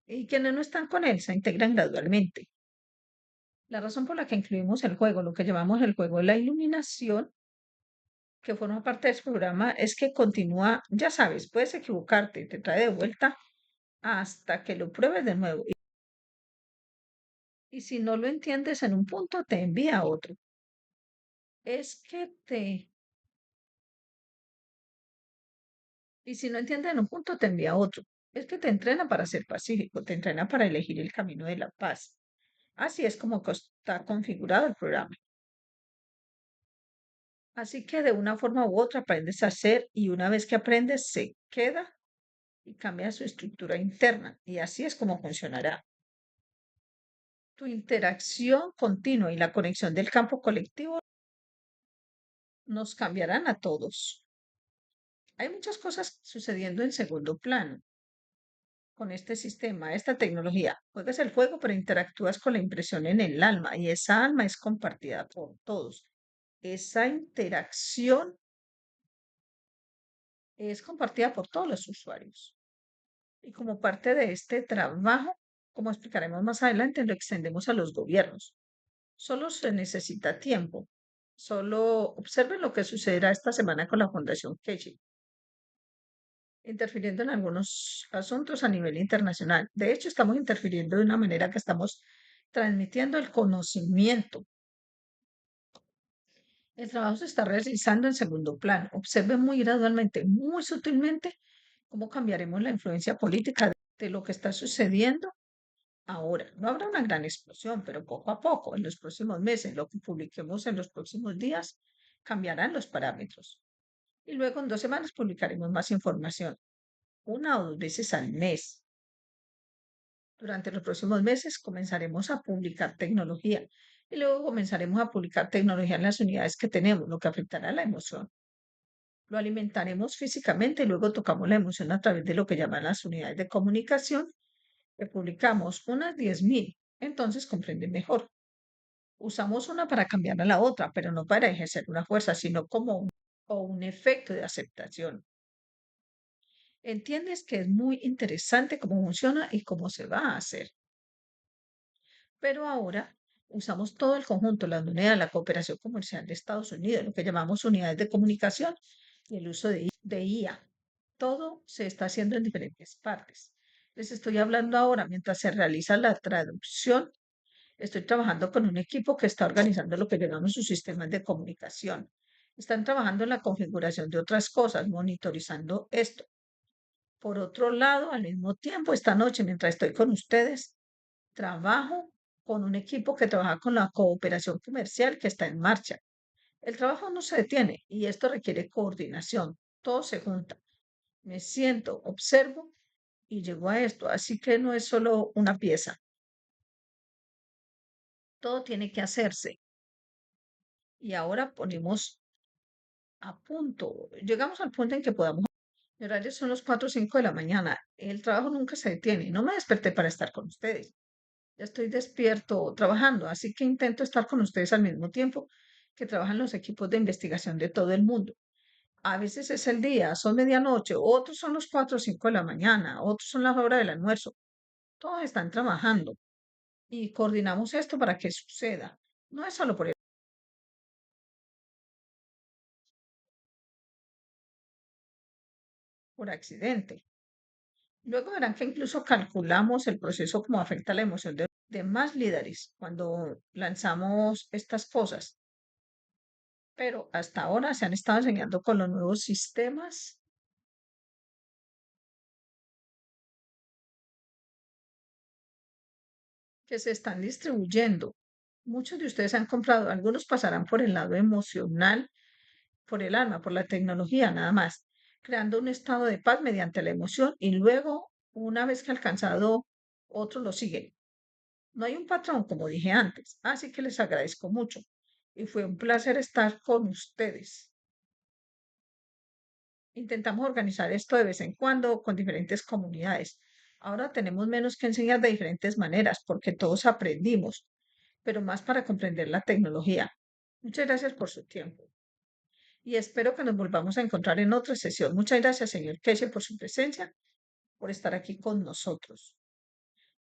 y quienes no están con él se integran gradualmente. La razón por la que incluimos el juego, lo que llamamos el juego de la iluminación, que forma parte del programa, es que continúa, ya sabes, puedes equivocarte, te trae de vuelta hasta que lo pruebes de nuevo. Y si no lo entiendes en un punto, te envía a otro. Es que te, y si no entiendes en un punto, te envía a otro. Es que te entrena para ser pacífico, te entrena para elegir el camino de la paz. Así es como está configurado el programa. Así que de una forma u otra aprendes a hacer y una vez que aprendes se queda y cambia su estructura interna. Y así es como funcionará. Tu interacción continua y la conexión del campo colectivo nos cambiarán a todos. Hay muchas cosas sucediendo en segundo plano con este sistema, esta tecnología. Juegas el juego, pero interactúas con la impresión en el alma y esa alma es compartida por todos. Esa interacción es compartida por todos los usuarios. Y como parte de este trabajo, como explicaremos más adelante, lo extendemos a los gobiernos. Solo se necesita tiempo. Solo observen lo que sucederá esta semana con la Fundación Kechi, interfiriendo en algunos asuntos a nivel internacional. De hecho, estamos interfiriendo de una manera que estamos transmitiendo el conocimiento. El trabajo se está realizando en segundo plano. Observen muy gradualmente, muy sutilmente, cómo cambiaremos la influencia política de lo que está sucediendo ahora. No habrá una gran explosión, pero poco a poco, en los próximos meses, lo que publiquemos en los próximos días, cambiarán los parámetros. Y luego en 2 semanas publicaremos más información, una o 2 veces al mes. Durante los próximos meses comenzaremos a publicar tecnología y luego comenzaremos a publicar tecnología en las unidades que tenemos, lo que afectará a la emoción. Lo alimentaremos físicamente y luego tocamos la emoción a través de lo que llaman las unidades de comunicación, que publicamos unas 10.000. Entonces comprenden mejor. Usamos una para cambiar a la otra, pero no para ejercer una fuerza, sino como un efecto de aceptación. Entiendes que es muy interesante cómo funciona y cómo se va a hacer. Pero ahora usamos todo el conjunto, la unidad, la cooperación comercial de Estados Unidos, lo que llamamos unidades de comunicación y el uso de IA. Todo se está haciendo en diferentes partes. Les estoy hablando ahora mientras se realiza la traducción. Estoy trabajando con un equipo que está organizando lo que llamamos sus sistemas de comunicación. Están trabajando en la configuración de otras cosas, monitorizando esto. Por otro lado, al mismo tiempo, esta noche, mientras estoy con ustedes, trabajo con un equipo que trabaja con la cooperación comercial que está en marcha. El trabajo no se detiene y esto requiere coordinación. Todo se junta. Me siento, observo y llego a esto. Así que no es solo una pieza. Todo tiene que hacerse. Y ahora ponemos a punto. Llegamos al punto en que podamos. Mi horario son los 4 o 5 de la mañana. El trabajo nunca se detiene. No me desperté para estar con ustedes. Ya estoy despierto trabajando, así que intento estar con ustedes al mismo tiempo que trabajan los equipos de investigación de todo el mundo. A veces es el día, son medianoche, otros son los 4 o 5 de la mañana, otros son las horas del almuerzo. Todos están trabajando y coordinamos esto para que suceda. No es solo por accidente. Luego verán que incluso calculamos el proceso como afecta la emoción de más líderes cuando lanzamos estas cosas. Pero hasta ahora se han estado enseñando con los nuevos sistemas que se están distribuyendo. Muchos de ustedes han comprado, algunos pasarán por el lado emocional, por el alma, por la tecnología, nada más, creando un estado de paz mediante la emoción y luego, una vez que alcanzado, otros lo siguen. No hay un patrón, como dije antes, así que les agradezco mucho y fue un placer estar con ustedes. Intentamos organizar esto de vez en cuando con diferentes comunidades. Ahora tenemos menos que enseñar de diferentes maneras porque todos aprendimos, pero más para comprender la tecnología. Muchas gracias por su tiempo y espero que nos volvamos a encontrar en otra sesión. Muchas gracias, señor Keshe, por su presencia, por estar aquí con nosotros.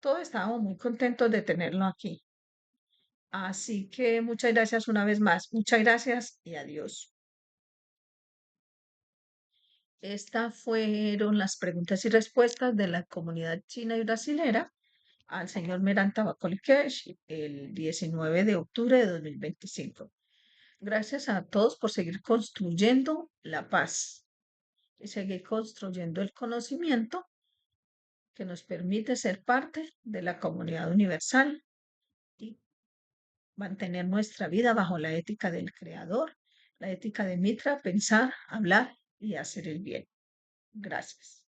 Todos estábamos muy contentos de tenerlo aquí. Así que muchas gracias una vez más. Muchas gracias y adiós. Estas fueron las preguntas y respuestas de la comunidad china y brasilera al señor Meranta Bakolikesh el 19 de octubre de 2025. Gracias a todos por seguir construyendo la paz y seguir construyendo el conocimiento que nos permite ser parte de la comunidad universal y mantener nuestra vida bajo la ética del Creador, la ética de Mitra, pensar, hablar y hacer el bien. Gracias.